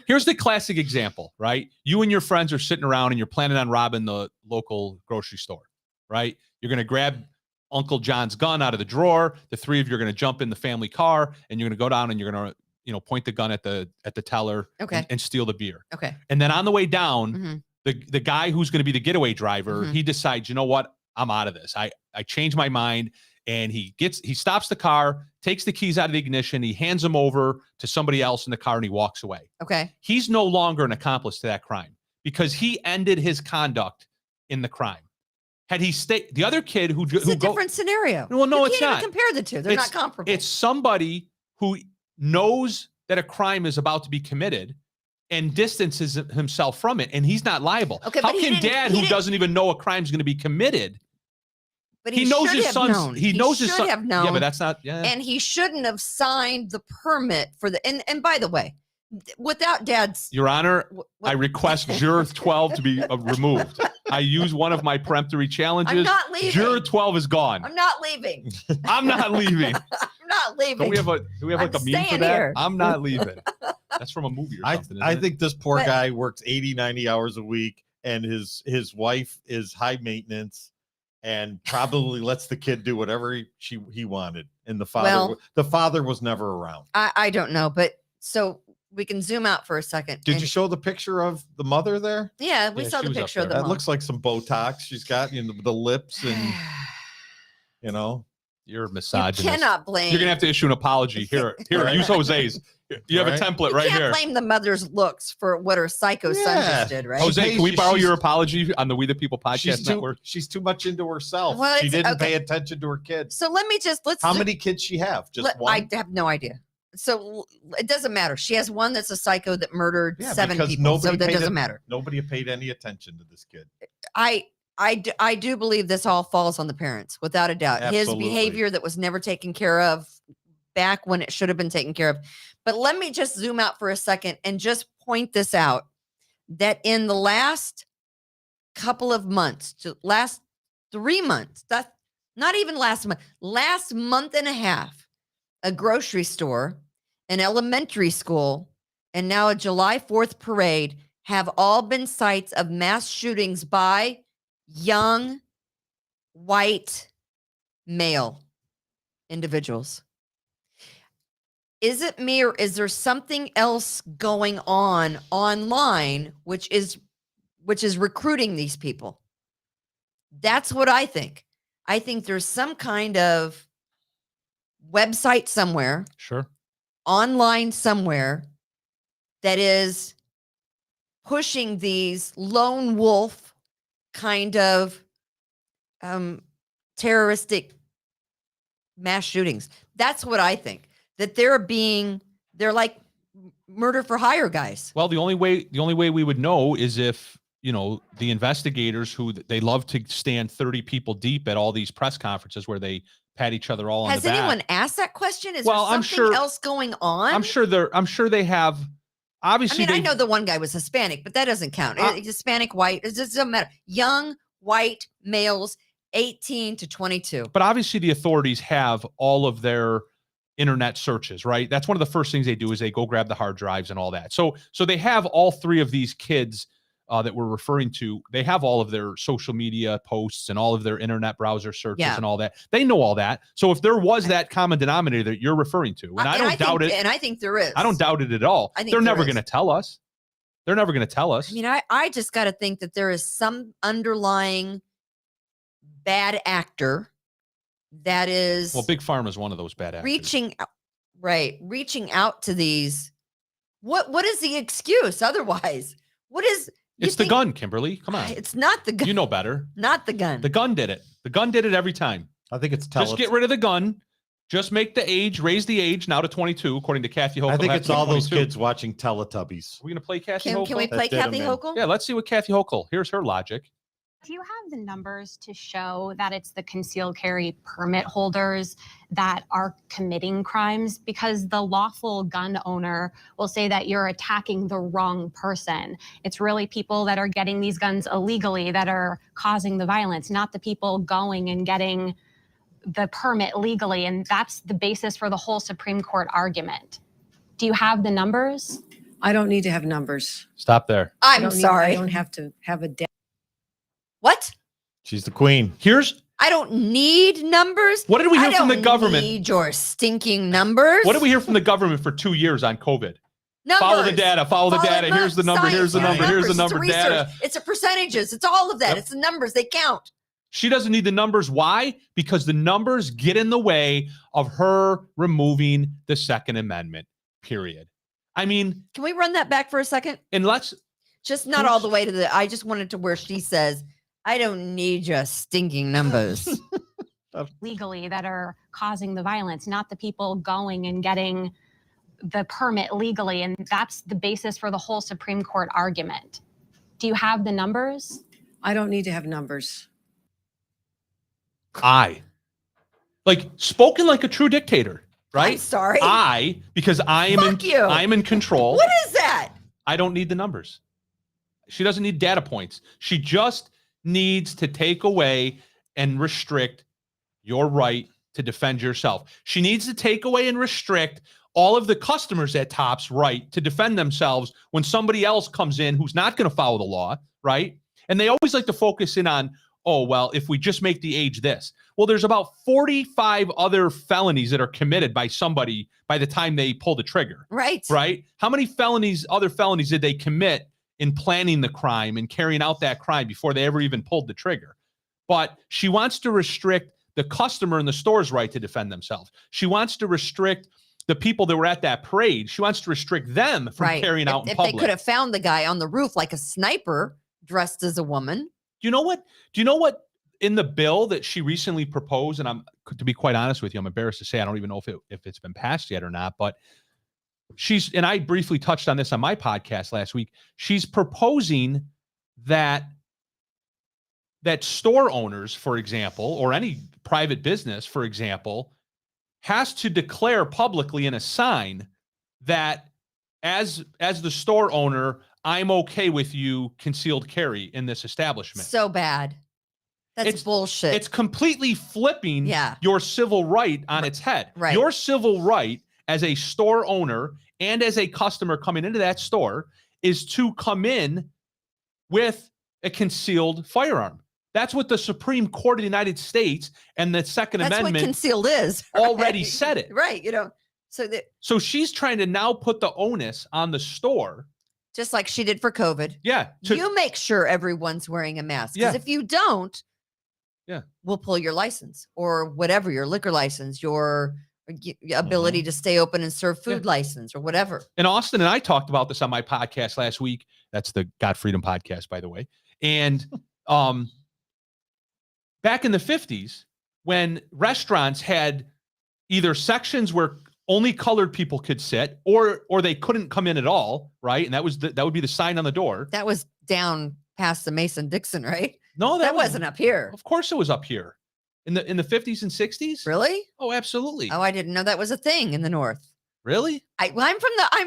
Here's the classic example, right? You and your friends are sitting around and you're planning on robbing the local grocery store. right? You're going to grab Uncle John's gun out of the drawer. The three of you are going to jump in the family car, and you're going to go down and you're going to, point the gun at the teller and steal the beer. Okay. And then on the way down, Mhm. the guy who's going to be the getaway driver, he decides, you know what? I'm out of this. I changed my mind. And he stops the car, takes the keys out of the ignition, he hands them over to somebody else in the car, and he walks away. Okay. He's no longer an accomplice to that crime because he ended his conduct in the crime. Had he stayed, the other kid It's a different scenario. Well, no, you it's can't not. even compare the two. They're not comparable. It's somebody who knows that a crime is about to be committed and distances himself from it, and he's not liable. Okay, How but can dad, who doesn't even know a crime is going to be committed? But he knows his son's. He knows his son. Have known. Yeah, but that's not. Yeah. And he shouldn't have signed the permit for the. And by the way, without dad's. Your Honor, I request Juror 12 to be removed. I use one of my peremptory challenges. I'm not leaving. Juror 12 is gone. I'm not leaving. I'm not leaving. I'm not leaving. Do we have like a meme for that? Here. I'm not leaving. That's from a movie or something. I think this poor guy works 80, 90 hours a week, and his wife is high maintenance and probably lets the kid do whatever he wanted. And the father was never around. I don't know, but so we can zoom out for a second. Did you show the picture of the mother there? Yeah, we saw the picture of the That mom. looks like some Botox she's got in the lips and you're a misogynist. You cannot blame. You're gonna have to issue an apology. Here, use Jose's. You have a template right here. You can't blame the mother's looks for what her psycho son just did, right? Jose, can we borrow your apology on the We the People podcast network? She's too much into herself. Well, she didn't pay attention to her kids. So let's. How many kids she have? Just one? I have no idea. So it doesn't matter. She has one that's a psycho that murdered 7 people. So that doesn't matter. Nobody paid any attention to this kid. I do believe this all falls on the parents, without a doubt. Absolutely. His behavior that was never taken care of back when it should have been taken care of. But let me just zoom out for a second and just point this out, that in the last couple of months, last 3 months, that's not even last month and a half, a grocery store, an elementary school, and now a July 4th parade have all been sites of mass shootings by young, white, male individuals. Is it me, or is there something else going on online which is recruiting these people? That's what I think. I think there's some kind of website somewhere, online somewhere, that is pushing these lone wolf kind of terroristic mass shootings. That's what I think. That they're like murder for hire guys. Well, the only way we would know is if, the investigators, who they love to stand 30 people deep at all these press conferences where they pat each other all on the back. Has anyone asked that question? Is there something else going on? I'm sure they have. Obviously, I know the one guy was Hispanic, but that doesn't count. Hispanic, white, it just doesn't matter. Young, white males, 18 to 22. But obviously the authorities have all of their internet searches, right? That's one of the first things they do is they go grab the hard drives and all that. So they have all three of these kids that we're referring to. They have all of their social media posts and all of their internet browser searches and all that. They know all that. So if there was that common denominator that you're referring to, and I don't doubt it. And I think there is. I don't doubt it at all. They're never going to tell us. They're never going to tell us. I mean, I just got to think that there is some underlying bad actor that is. Well, Big Pharma is one of those bad actors. Reaching out to these. What is the excuse otherwise? What is? It's the gun, Kimberly. Come on. It's not the gun. You know better. Not the gun. The gun did it. The gun did it every time. I think it's just get rid of the gun. Just make the age, raise the age now to 22, according to Kathy Hochul. I think it's all those kids watching Teletubbies. We're going to play Kathy Hochul? Can we play Kathy Hochul? Yeah, let's see what Kathy Hochul. Here's her logic. Do you have the numbers to show that it's the concealed carry permit holders that are committing crimes? Because the lawful gun owner will say that you're attacking the wrong person. It's really people that are getting these guns illegally that are causing the violence, not the people going and getting the permit legally. And that's the basis for the whole Supreme Court argument. Do you have the numbers? I don't need to have numbers. Stop there. I'm sorry. I don't have to have a. What? She's the queen. I don't need numbers. What did we hear from the I government? don't need your stinking numbers. What did we hear from the government for 2 years on COVID? Numbers. Follow the data. Follow the data. Here's the number. Here's the number. Here's the number. Data. It's a percentages. It's all of that. Yep. It's the numbers. They count. She doesn't need the numbers. Why? Because the numbers get in the way of her removing the Second Amendment, period. I mean, Can we run that back for a second? and let's, Just not all the way to the. I just wanted to where she says, "I don't need your stinking numbers." Legally that are causing the violence, not the people going and getting the permit legally. And that's the basis for the whole Supreme Court argument. Do you have the numbers? I don't need to have numbers. spoken like a true dictator, right? I'm sorry. Because I am Fuck you. I am in control. What is that? I don't need the numbers. She doesn't need data points. She just needs to take away and restrict your right to defend yourself. She needs to take away and restrict all of the customers at Top's right to defend themselves when somebody else comes in who's not going to follow the law, right? And they always like to focus in on, oh, well, if we just make the age this. Well, there's about 45 other felonies that are committed by somebody by the time they pull the trigger, Right. right? How many other felonies did they commit in planning the crime and carrying out that crime before they ever even pulled the trigger? But she wants to restrict the customer in the store's right to defend themselves. She wants to restrict the people that were at that parade. She wants to restrict them from carrying out in if public. they could have found the guy on the roof like a sniper dressed as a woman. Do you know what in the bill that she recently proposed, and to be quite honest with you, I'm embarrassed to say I don't even know if it's been passed yet or not, but and I briefly touched on this on my podcast last week. She's proposing that store owners, for example, or any private business, for example, has to declare publicly in a sign that as the store owner, I'm okay with you concealed carry in this establishment. So bad. That's bullshit. It's completely flipping your civil right on its head. Right. Your civil right as a store owner and as a customer coming into that store is to come in with a concealed firearm. That's what the Supreme Court of the United States and the Second Amendment what concealed is. already said it. Right. So she's trying to now put the onus on the store. Just like she did for COVID. Yeah. You make sure everyone's wearing a mask. Because if you don't, we'll pull your license or whatever, your liquor license, your ability to stay open and serve food license or whatever. And Austin and I talked about this on my podcast last week. That's the God Freedom podcast, by the way. And back in the 50s, when restaurants had either sections where only colored people could sit or they couldn't come in at all, right? And that would be the sign on the door. That was down past the Mason-Dixon, right? No, that wasn't up here. Of course it was up here. In the 50s and 60s? Really? Oh, absolutely. Oh, I didn't know that was a thing in the North. Really? I'm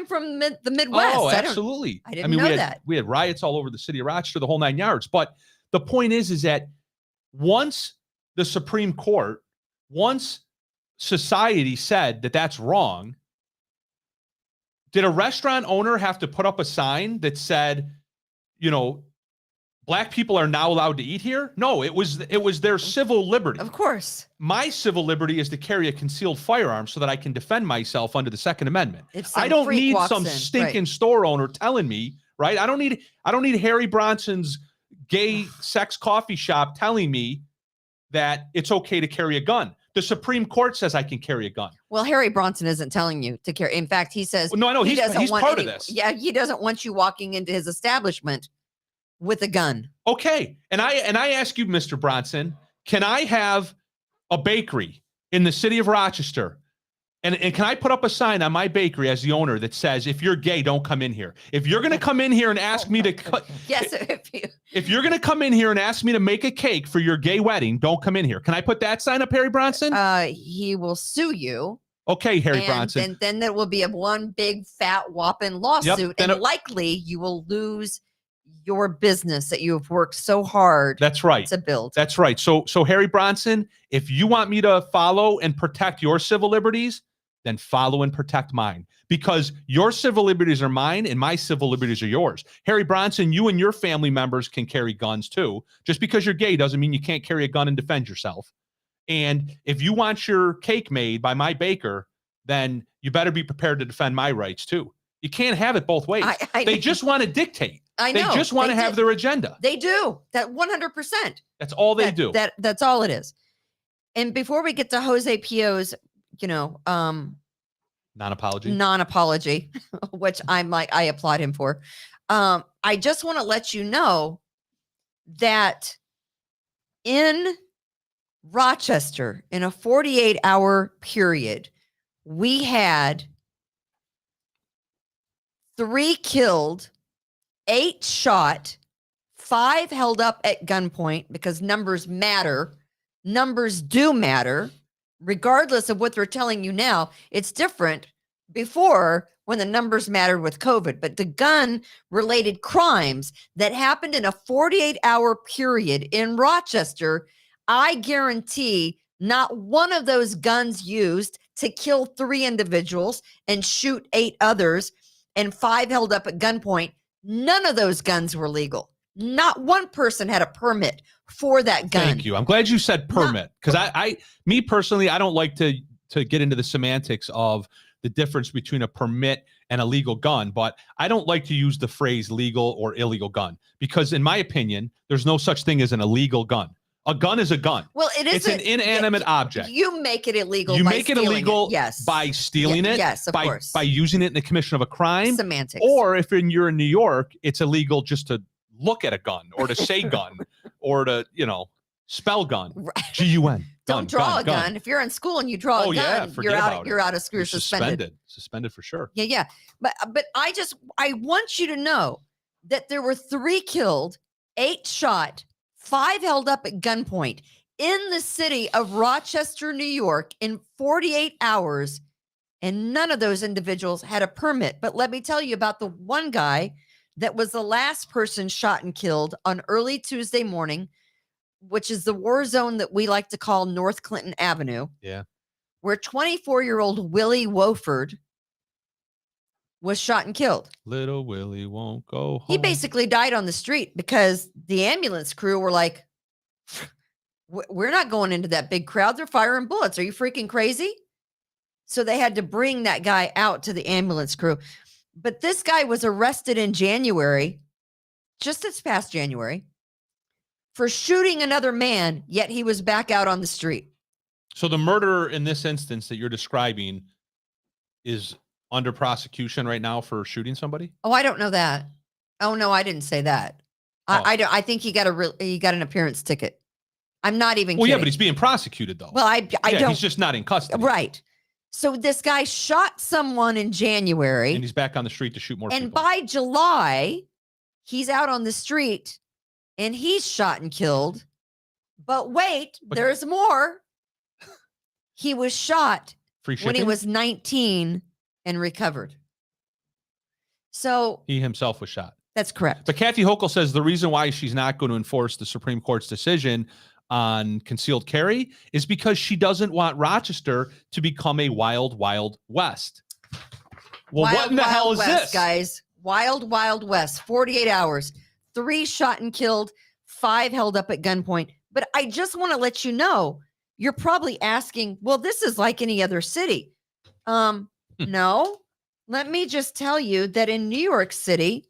from the Midwest. Oh, absolutely. I didn't know that. We had riots all over the city of Rochester, the whole 9 yards. But the point is that once the Supreme Court, once society said that that's wrong, did a restaurant owner have to put up a sign that said, black people are now allowed to eat here? No, it was their civil liberty. Of course. My civil liberty is to carry a concealed firearm so that I can defend myself under the Second Amendment. I don't need some stinking store owner telling me, right? I don't need Harry Bronson's gay sex coffee shop telling me that it's okay to carry a gun. The Supreme Court says I can carry a gun. Well, Harry Bronson isn't telling you to carry. In fact, he says, no, I know he's part of this. Yeah, he doesn't want you walking into his establishment with a gun. Okay. And I ask you, Mr. Bronson, can I have a bakery in the city of Rochester? And can I put up a sign on my bakery as the owner that says, if you're gay, don't come in here. If you're going to come in here and ask me to cut. Yes. If you're going to come in here and ask me to make a cake for your gay wedding, don't come in here. Can I put that sign up, Harry Bronson? He will sue you. Okay, Harry Bronson. And then there will be one big fat whopping lawsuit. And likely you will lose your business that you have worked so hard to build. That's right. So Harry Bronson, if you want me to follow and protect your civil liberties, then follow and protect mine, because your civil liberties are mine and my civil liberties are yours. Harry Bronson, you and your family members can carry guns too. Just because you're gay doesn't mean you can't carry a gun and defend yourself. And if you want your cake made by my baker, then you better be prepared to defend my rights too. You can't have it both ways. They just want to dictate. I know. They just want to have their agenda. They do. That 100%. That's all they do. That's all it is. And before we get to Jose Pio's, non-apology, which I applaud him for. I just want to let you know that in Rochester, in a 48-hour period, we had 3 killed, 8 shot, 5 held up at gunpoint, because numbers matter. Numbers do matter, regardless of what they're telling you now. It's different before, when the numbers mattered with COVID, but the gun-related crimes that happened in a 48-hour period in Rochester, I guarantee not one of those guns used to kill 3 individuals and shoot 8 others and 5 held up at gunpoint, none of those guns were legal. Not one person had a permit for that gun. Thank you. I'm glad you said permit, because me personally, I don't like to get into the semantics of the difference between a permit and a legal gun, but I don't like to use the phrase legal or illegal gun, because in my opinion, there's no such thing as an illegal gun. A gun is a gun. Well, it's an inanimate object. You make it illegal. You by make it stealing illegal yes. by stealing it. Yes, of course. By using it in the commission of a crime. Semantics. Or if you're in New York, it's illegal just to look at a gun or to say gun or to, spell gun. G-U-N. Don't draw a gun. If you're in school and you draw a gun, you're out of school. You're suspended. Suspended for sure. Yeah. But I want you to know that there were 3 killed, 8 shot, 5 held up at gunpoint in the city of Rochester, New York in 48 hours, and none of those individuals had a permit. But let me tell you about the one guy that was the last person shot and killed on early Tuesday morning, which is the war zone that we like to call North Clinton Avenue. Yeah. Where 24-year-old Willie Wofford was shot and killed. Little Willie won't go home. He basically died on the street because the ambulance crew were like, we're not going into that big crowd. They're firing bullets. Are you freaking crazy? So they had to bring that guy out to the ambulance crew. But this guy was arrested in January, just this past January, for shooting another man, yet he was back out on the street. So the murderer in this instance that you're describing is under prosecution right now for shooting somebody? Oh, I don't know that. Oh no, I didn't say that. I think he got an appearance ticket. I'm not even kidding. Yeah, but he's being prosecuted though. Well, I don't. He's just not in custody. Right. So this guy shot someone in January. And he's back on the street to shoot more people. And by July, he's out on the street and he's shot and killed. But wait, there's more. He was shot when he was 19 and recovered. So he himself was shot. That's correct. But Kathy Hochul says the reason why she's not going to enforce the Supreme Court's decision on concealed carry is because she doesn't want Rochester to become a wild, wild west. Well, wild, what in the hell is west, this? Guys? Wild, wild west. 48 hours. 3 shot and killed. 5 held up at gunpoint. But I just want to let you know, you're probably asking, well, this is like any other city. No. Let me just tell you that in New York City,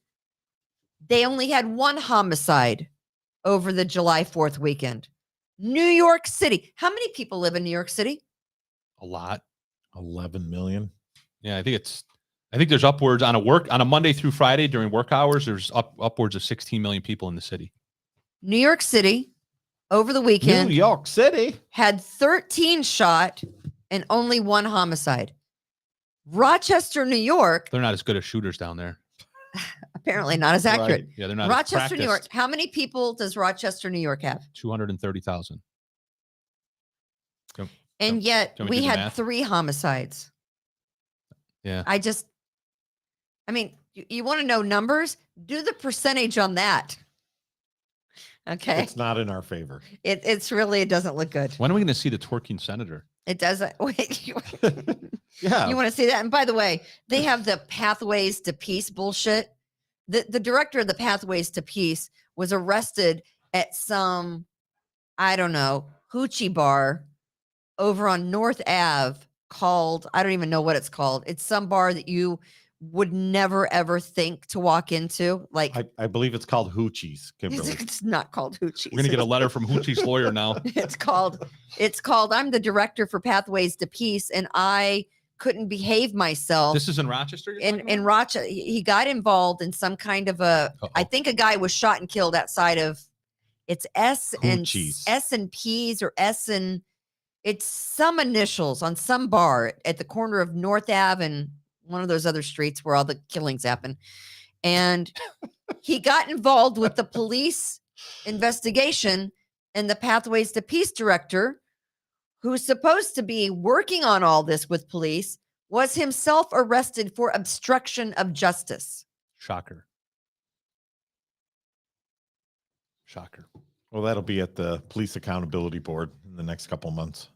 they only had 1 homicide over the July 4th weekend. New York City. How many people live in New York City? A lot. 11 million. Yeah, I think there's upwards on a Monday through Friday during work hours. There's upwards of 16 million people in the city. New York City over the weekend. New York City had 13 shot and only 1 homicide. Rochester, New York. They're not as good as shooters down there. Apparently not as accurate. Right. Yeah, they're not. Rochester, New York. How many people does Rochester, New York have? 230,000. And yet we we do the had math? 3 homicides. Yeah. I mean, you want to know numbers? Do the percentage on that. Okay. It's not in our favor. It doesn't look good. When are we going to see the twerking senator? It doesn't. Wait. Yeah. You want to see that? And by the way, they have the Pathways to Peace bullshit. The director of the Pathways to Peace was arrested at some, I don't know, hoochie bar over on North Ave called, I don't even know what it's called. It's some bar that you would never ever think to walk into. Like I believe it's called Hoochie's, Kimberly. it's not called Hoochie's. We're gonna get a letter from Hoochie's lawyer now. It's called I'm the director for Pathways to Peace, and I couldn't behave myself. This is in Rochester. In Rochester, he got involved in some kind of a. I think a guy was shot and killed outside of. It's Hoochie's. S and P's or S and it's some initials on some bar at the corner of North Ave and one of those other streets where all the killings happen. And he got involved with the police investigation, and the Pathways to Peace director, who's supposed to be working on all this with police, was himself arrested for obstruction of justice. Shocker. Shocker. Well, that'll be at the Police Accountability Board in the next couple months.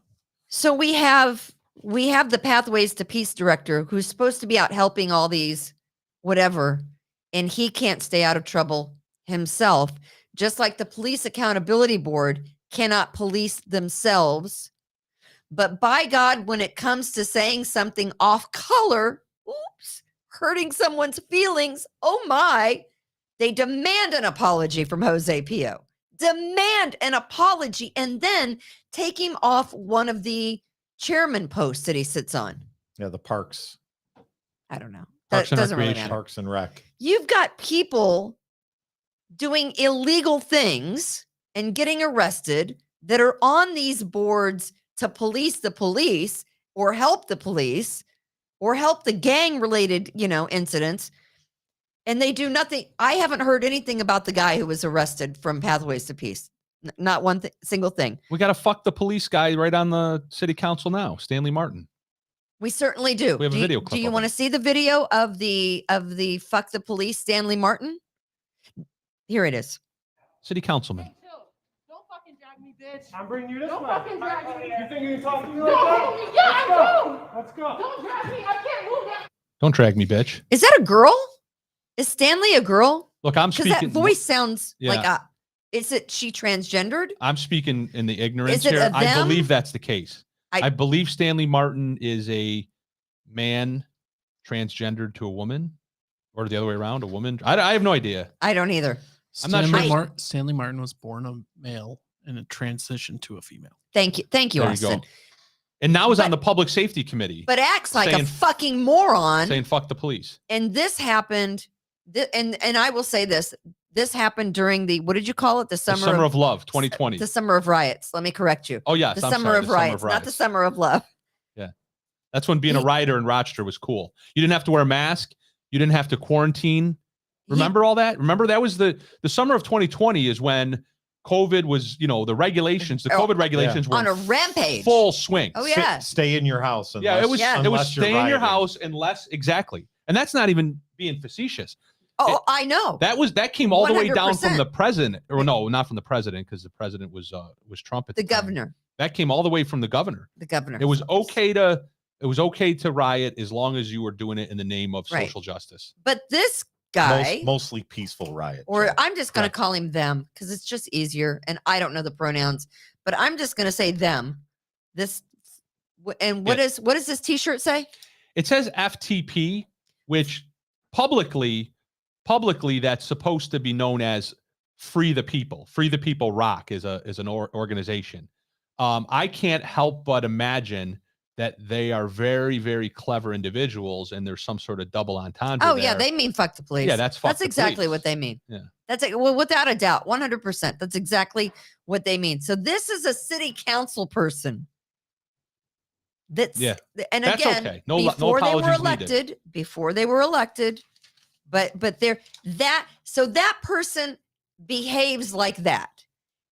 So we have the Pathways to Peace director who's supposed to be out helping all these whatever, and he can't stay out of trouble himself, just like the Police Accountability Board cannot police themselves. But by God, when it comes to saying something off color, hurting someone's feelings, oh my, they demand an apology from Jose Pio. Demand an apology and then take him off one of the chairman posts that he sits on. Yeah, the parks. I don't know. Parks That and doesn't really Recreation. matter. Parks and Rec. You've got people doing illegal things and getting arrested that are on these boards to police the police or help the police or help the gang related, incidents. And they do nothing. I haven't heard anything about the guy who was arrested from Pathways to Peace. Not one single thing. We got to fuck the police guy right on the city council now, Stanley Martin. We certainly do. We have a video clip Do you of want to it. see the video of the fuck the police Stanley Martin? Here it is. City councilman. Don't fucking drag me, bitch. I'm bringing you this Don't way. fucking drag me. You think you can talk to me No, like that? yeah, I do. Let's go. Don't drag me. I can't move that. Don't drag me, bitch. Is that a girl? Is Stanley a girl? Look, I'm Because that speaking. voice sounds Yeah. like a. Is it she transgendered? I'm speaking in the ignorance Is it here. a I them? believe that's the case. I- I believe Stanley Martin is a man transgendered to a woman, or the other way around, a woman. I have no idea. I don't either. I'm not Stanley, sure. Stanley Martin was born a male and it transitioned to a female. Thank you, There you Austin. go. And now he's on But- the public safety committee, But acts like a Saying- fucking moron. saying "fuck the police." And this happened. And I will say this. This happened during the, what did you call it? The The summer, summer of love, 2020. The summer of riots. Let me correct you. Oh yes, The I'm summer sorry, of the riots, not the summer of love. That's when being a rioter in Rochester was cool. You didn't have to wear a mask. You didn't have to quarantine. Remember all that? Remember that was the summer of 2020 is when COVID was, the regulations, the Oh, COVID regulations were On a in rampage. full swing. Oh, yeah. Stay in your house. Yeah, it was Yeah. it was unless you're stay in your rioting. house unless exactly. And that's not even being facetious. Oh, I know. That came all the way down from 100%. the president. Or no, not from the president, because the president was Trump at The the time. governor. That came all the way from the governor. The governor. It was okay to riot as long as you were doing it in the name of Right. social justice. But this guy, Mostly peaceful riot. or Joe. I'm just going to Correct. call him them because it's just easier. And I don't know the pronouns, but I'm just going to say them. This, and what does this t-shirt say? It says FTP, which publicly that's supposed to be known as Free the People. Free the People Rock is an organization. I can't help but imagine that they are very, very clever individuals, and there's some sort of double entendre. Oh yeah, there. they mean fuck the police. Yeah, that's fuck That's the exactly police. what they mean. Yeah. That's well, without a doubt, 100%. That's exactly what they mean. So this is a city council person. That's Yeah. and That's again, okay. No before they were apologies needed. elected, but they're so that person behaves like that.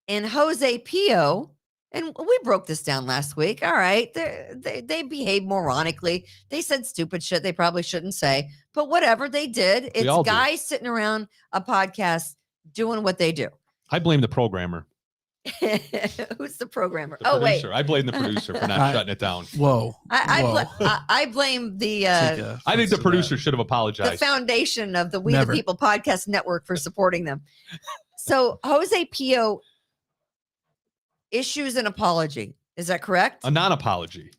And Jose Pio, and we broke this down last week. All right, they behave moronically. They said stupid shit they probably shouldn't say, but whatever they did, it's all do. guys sitting around a podcast doing what they do. I blame the programmer. Who's the programmer? The Oh, producer. wait. I blame the producer for not I- shutting it down. Whoa. I blame the I think the producer should have apologized. foundation of the We Never. the People podcast network for supporting them. So Jose Pio issues an apology. Is that correct? A non-apology.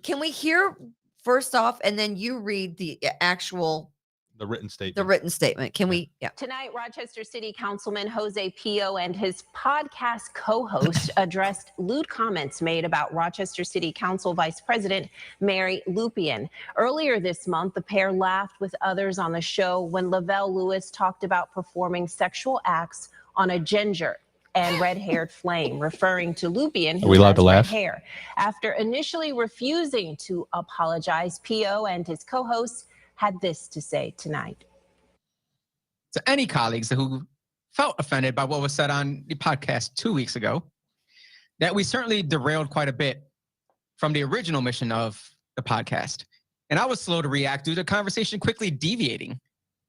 Can we hear first off, and then you read the actual The written statement. the written statement? Can we? Yeah. Tonight, Rochester City Councilman Jose Pio and his podcast co-host addressed lewd comments made about Rochester City Council Vice President Mary Lupien. Earlier this month, the pair laughed with others on the show when Lavelle Lewis talked about performing sexual acts on a ginger and red-haired flame, referring to Lupien, who Are we allowed has to laugh? red hair. After initially refusing to apologize, Pio and his co-host had this to say tonight. To any colleagues who felt offended by what was said on the podcast 2 weeks ago, that we certainly derailed quite a bit from the original mission of the podcast. And I was slow to react due to the conversation quickly deviating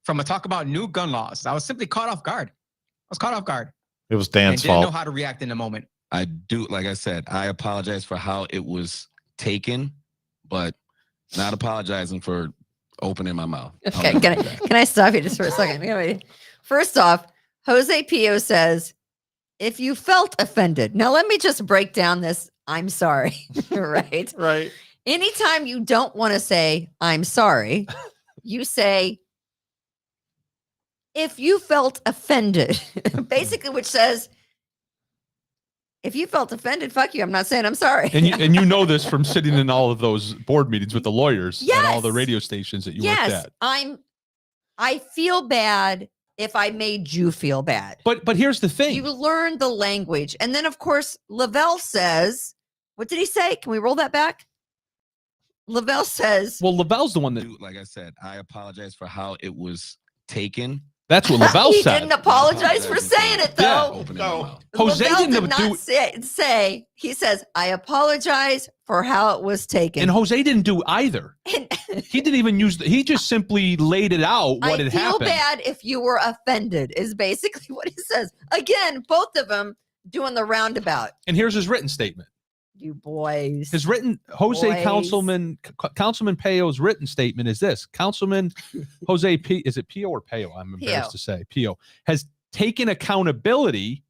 from a talk about new gun laws. I was simply caught off guard. It was And Dan's didn't know fault. how to react in the moment. I do, like I said, I apologize for how it was taken, but not apologizing for opening my mouth. Okay. Can I stop you just for a second? First off, Jose Pio says, if you felt offended. Now let me just break down this. I'm sorry. Right. Right. Anytime you don't want to say I'm sorry, you say if you felt offended, basically, which says if you felt offended, fuck you. I'm not saying I'm sorry. And you know this from sitting in all of those board meetings with the lawyers and all the Yes. radio stations that you yes, worked at. I feel bad if I made you feel bad. But here's the thing. You learn the language. And then, of course, Lavelle says, what did he say? Can we roll that back? Lavelle says, Well, Lavelle's the one that. Like I said, I apologize for how it was taken. That's what Lavelle he said. didn't apologize for saying it, Yeah. though. Opening No. my mouth. Jose Lavelle didn't did do- not say, he says, I apologize for how it was taken. And Jose didn't do either. And He didn't even use. He just simply laid it out what I had feel happened. bad if you were offended, is basically what he says. Again, both of them doing the roundabout. And here's his written statement. You boys. His written Jose Boys. Councilman Peo's written statement is this: Councilman Jose P. Is it Pio or Peo? I'm embarrassed Pio. to say Pio has taken accountability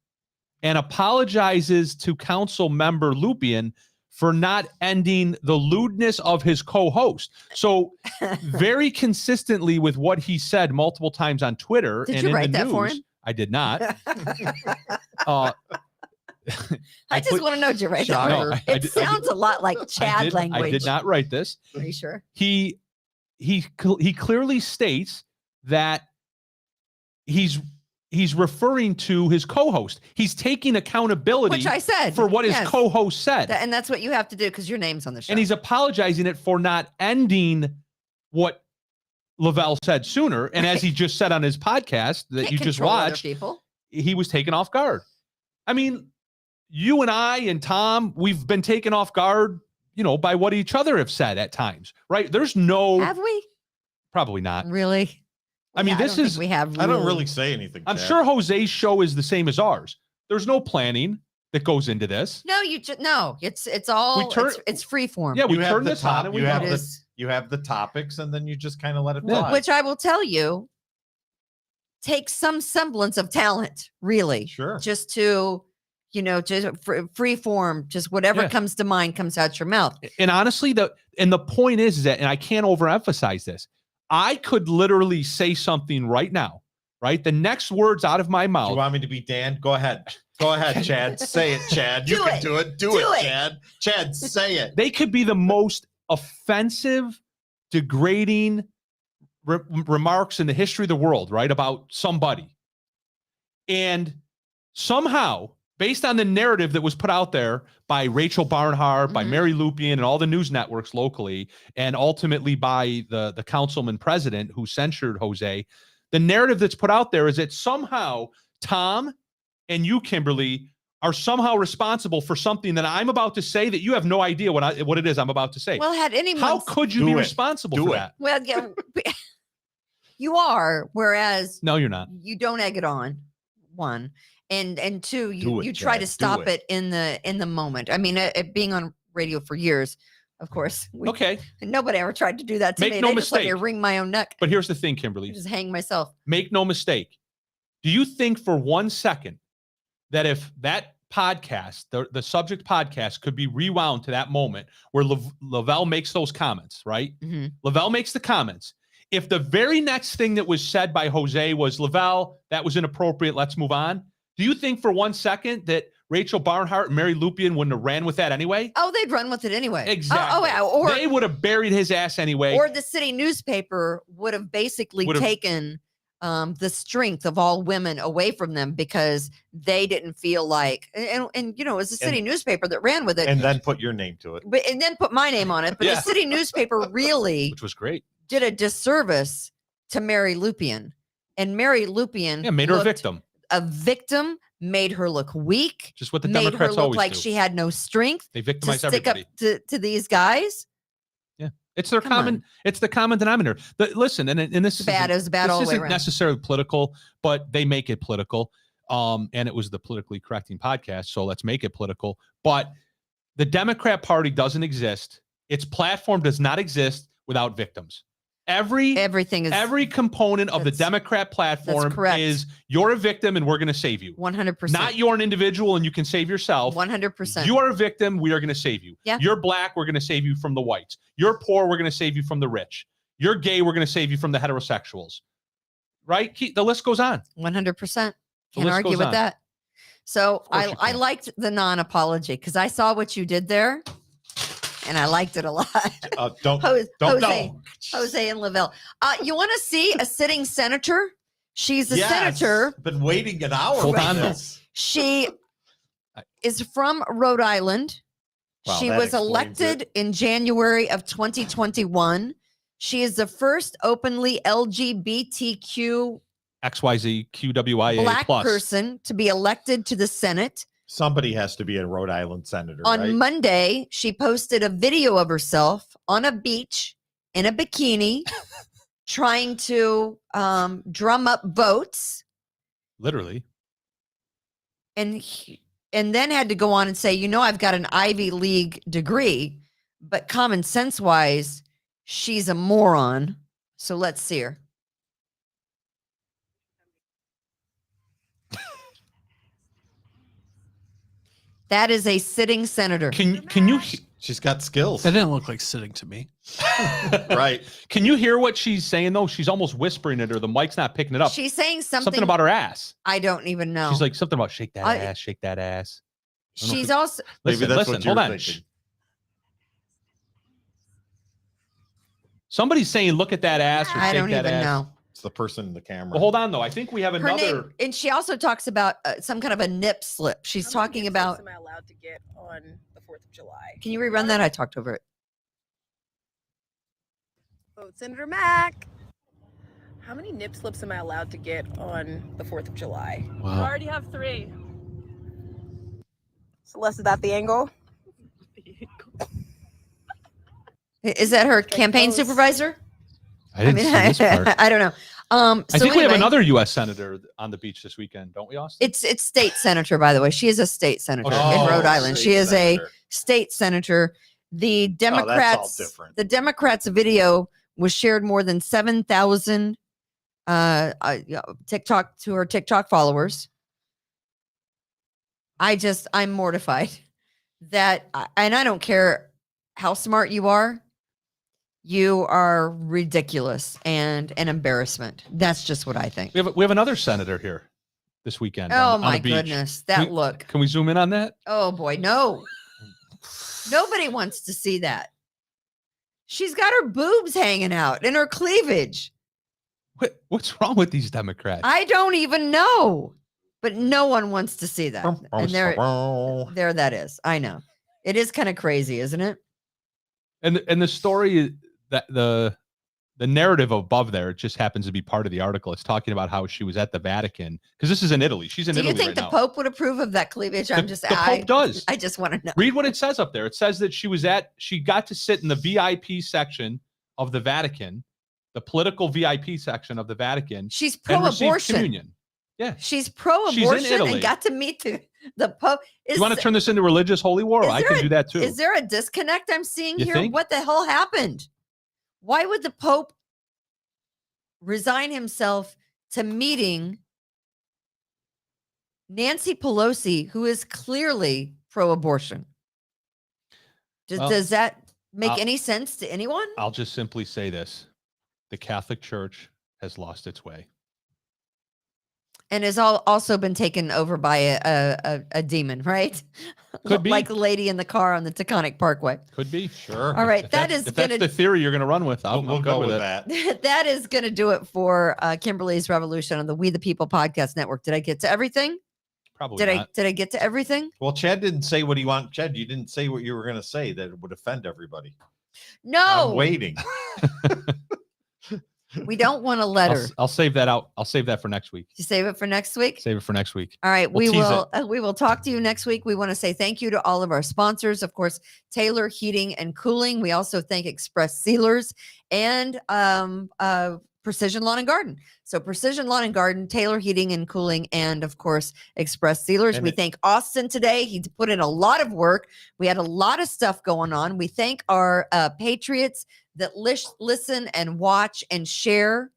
and apologizes to Council Member Lupien for not ending the lewdness of his co-host. So very consistently with what he said multiple times on Twitter Did and you in write the that news. for him? I did not. Uh, I just put- want to know, did you write that? No, for him? I It did- sounds a lot like Chad language. I did not write this. Are you sure? He clearly states that he's referring to his co-host. He's taking accountability Which I said. for what his yes. co-host said. And that's what you have to do because your name's on the show. And he's apologizing it for not ending what Lavelle said sooner. And as he just said on his podcast that Can't you just control other watched, people. he was taken off guard. I mean, you and I and Tom, we've been taken off guard, by what each other have said at times, right? There's no, Have we? probably not. Really? I mean, Yeah, this don't think is, we have. I don't really say anything. I'm Chad. sure Jose's show is the same as ours. There's no planning that goes into this. No, you just no. It's all. turn- it's free form. Yeah, we You have turn the this on top- and we you go. have It the- is. You have the topics, and then you just kind of let it Yeah. fly. Which I will tell you takes some semblance of talent, really. Sure. Just to, just free form, just whatever Yeah. comes to mind comes out your mouth. And honestly, the point is that, and I can't overemphasize this, I could literally say something right now, right? The next words out of my Do mouth. you want me to be Dan? Go ahead. Go ahead, Chad. Say it, Chad. You Do can it. do it. Do Do it, it. Chad. Chad, say it. They could be the most offensive, degrading remarks in the history of the world, right? About somebody. And somehow, based on the narrative that was put out there by Rachel Barnhart, by Mhm. Mary Lupien, and all the news networks locally, and ultimately by the councilman president who censured Jose, the narrative that's put out there is that somehow Tom and you, Kimberly, are somehow responsible for something that I'm about to say that you have no idea what it is I'm about to say. Well, had anyone How could you Do be it. responsible Do for it. that? well, yeah, you are, whereas No, you're not. you don't egg it on, one. and two, Do it, you try Dad, to do stop it. it in the moment. I mean, being on radio for years, of course, Okay. nobody ever tried to do that to Make me. no They just let me mistake. wring my own neck. But here's the thing, I Kimberly. just hang myself. Make no mistake. Do you think for 1 second that if that podcast, the subject podcast, could be rewound to that moment where Lavelle makes those comments, right? Mhm. Lavelle makes the comments. If the very next thing that was said by Jose was, Lavelle, that was inappropriate, let's move on. Do you think for 1 second that Rachel Barnhart and Mary Lupien wouldn't have ran with that anyway? Oh, they'd run with it anyway. Exactly. Yeah. Or they would have buried his ass anyway. or the city newspaper would have basically taken the strength of all women away from them because they didn't feel like, and you know, it was the city newspaper that ran with it. And then put your name to it. And then put my name on it. But Yeah. the city newspaper really which was great. did a disservice to Mary Lupien. And Mary Lupien Made her a looked victim. A victim, made her look weak, Just what the made her Democrats look always like do. she had no strength They to victimize stick everybody. up to these guys. It's their Come common. on. It's the common denominator. Listen, and this It's bad. It was bad all the this way isn't around. necessarily political, but they make it political. And it was the politically correcting podcast, so let's make it political. But the Democrat Party doesn't exist. Its platform does not exist without victims. Everything is Every component of the that's- Democrat platform correct. is you're a victim and we're going to save you. 100%. Not you're an individual and you can save yourself. 100%. You are a victim. We are going to save you. Yeah. You're black. We're going to save you from the whites. You're poor. We're going to save you from the rich. You're gay. We're going to save you from the heterosexuals. Right? The list goes on. 100%. The Can't list argue goes with on. that. So course you I can. liked the non-apology because I saw what you did there, and I liked it a lot. Don't Jose and Lavelle. You want to see a sitting senator? She's a senator. Been waiting an hour. Hold for on, though. this. She is from Rhode Island. Wow, She that was explains elected in January of 2021. She is the first openly LGBTQ XYZ QWIA black plus. person to be elected to the Senate. Somebody has to be a Rhode Island senator, On right? Monday, she posted a video of herself on a beach in a bikini trying to drum up votes Literally. and then had to go on and say, you know, I've got an Ivy League degree, but common sense wise, she's a moron. So let's see her. That is a sitting senator. Can you She's got skills. That didn't look like sitting to me. Right. Can you hear what she's saying though? She's almost whispering it, or the mic's not picking it up. She's saying something about her ass. I don't even know. She's like something about shake that I- ass, shake that ass. I don't know if She's it- also Maybe Listen, that's listen, what you're hold on. thinking. Somebody's saying, "Look at that ass," or I "Shake don't that even ass." know. It's the person in the camera. Well, hold on though. I think we have Her another. name, and she also talks about some kind of a nip slip. She's talking about. Am I allowed to get on the 4th of July? Can you rerun that? I talked over it. Vote Senator Mack. How many nip slips am I allowed to get on the 4th of July? I already have 3. Celeste, is that the angle? Is that her campaign close. supervisor? I didn't see this part. I don't know. I So think we have anyway, another U.S. senator on the beach this weekend, don't we, Austin? It's state senator, by the way. She is a state senator Oh, in Rhode Island. She is a senator. state senator. The all Democrats, different. the Democrats' video was shared more than 7,000 TikTok to her TikTok followers. I'm mortified that, and I don't care how smart you are ridiculous and an embarrassment. That's just what I think. We have another senator here this weekend. Oh on my the beach. goodness, that We- look. Can we zoom in on that? Oh boy, no. Nobody wants to see that. She's got her boobs hanging out and her cleavage. What's wrong with these Democrats? I don't even know. But no one wants to see that. And there that is. I know. It is kind of crazy, isn't it? And the story that the narrative above there, it just happens to be part of the article. It's talking about how she was at the Vatican because this is in Italy. She's in Do Italy you think right the now. Pope would approve of that cleavage? The Pope does. I just want to know. Read what it says up there. It says that she got to sit in the VIP section of the Vatican, the political VIP section of the Vatican. She's and receive pro-abortion. communion. Yeah. She's pro-abortion Italy. and got to meet the Pope. You want to turn this into religious holy war? I can do that too. Is there a disconnect I'm seeing You here? think? What the hell happened? Why would the Pope resign himself to meeting Nancy Pelosi, who is clearly pro-abortion? Does that make any sense to anyone? I'll just simply say this. The Catholic Church has lost its way. And has also been taken over by a demon, right? Could be. Like the lady in the car on the Taconic Parkway. Could be. Sure. All right. If that's gonna the theory you're going to run with. We'll go with that. that is going to do it for Kimberly's Revolution on the We the People Podcast Network. Did I get to everything? Probably not. Did I get to everything? Well, Chad didn't say what he wanted. Chad, you didn't say what you were going to say that it would offend everybody. No. I'm waiting. We don't want a letter. I'll save that out. I'll save that for next week. You save it for next week? Save it for next week. All right, We'll we will talk to you next week. We want to say thank you to all of our sponsors, of course, Taylor Heating and Cooling. We also thank Express Sealers and Precision Lawn and Garden. So Precision Lawn and Garden, Taylor Heating and Cooling, and of course, Express Sealers. We thank Austin today. He put in a lot of work. We had a lot of stuff going on. We thank our Patriots that listen and watch and share.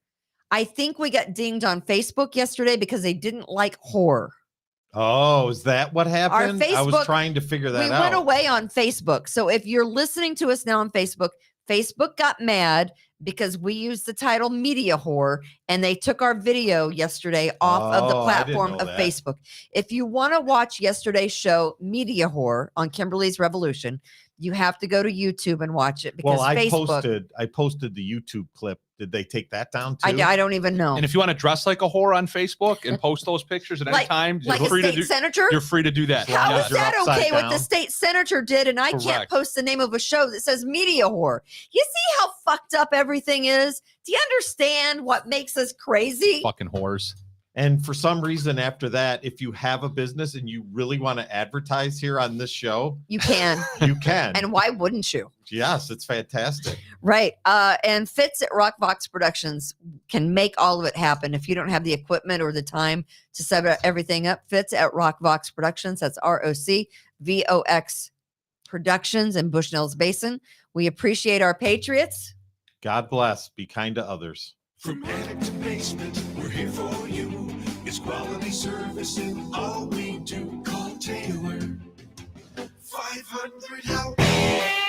I think we got dinged on Facebook yesterday because they didn't like horror. Oh, is that what happened? I was trying to figure that out. We went away on Facebook. So if you're listening to us now on Facebook, Facebook got mad because we used the title Media Whore and they took our video yesterday off of the platform of Facebook. If you want to watch yesterday's show, Media Whore on Kimberly's Revolution, you have to go to YouTube and watch it because I Facebook. posted the YouTube clip. Did they take that down too? I don't even know. And if you want to dress like a whore on Facebook and post those pictures at any time, like a state senator, you're free to do that. How is that okay? What the state senator did, and I can't post the name of a show that says Media Whore. You see how fucked up everything is? Do you understand what makes us crazy? Fucking whores. And for some reason, after that, if you have a business and you really want to advertise here on this show, you can. You can. And why wouldn't you? Yes, it's fantastic. Right. And Fitz at Rockvox Productions can make all of it happen. If you don't have the equipment or the time to set everything up, Fitz at Rockvox Productions. That's ROCVOX Productions in Bushnell's Basin. We appreciate our Patriots. God bless. Be kind to others. From attic to basement, we're here for you. It's quality service in all we do. Call Taylor 500 help.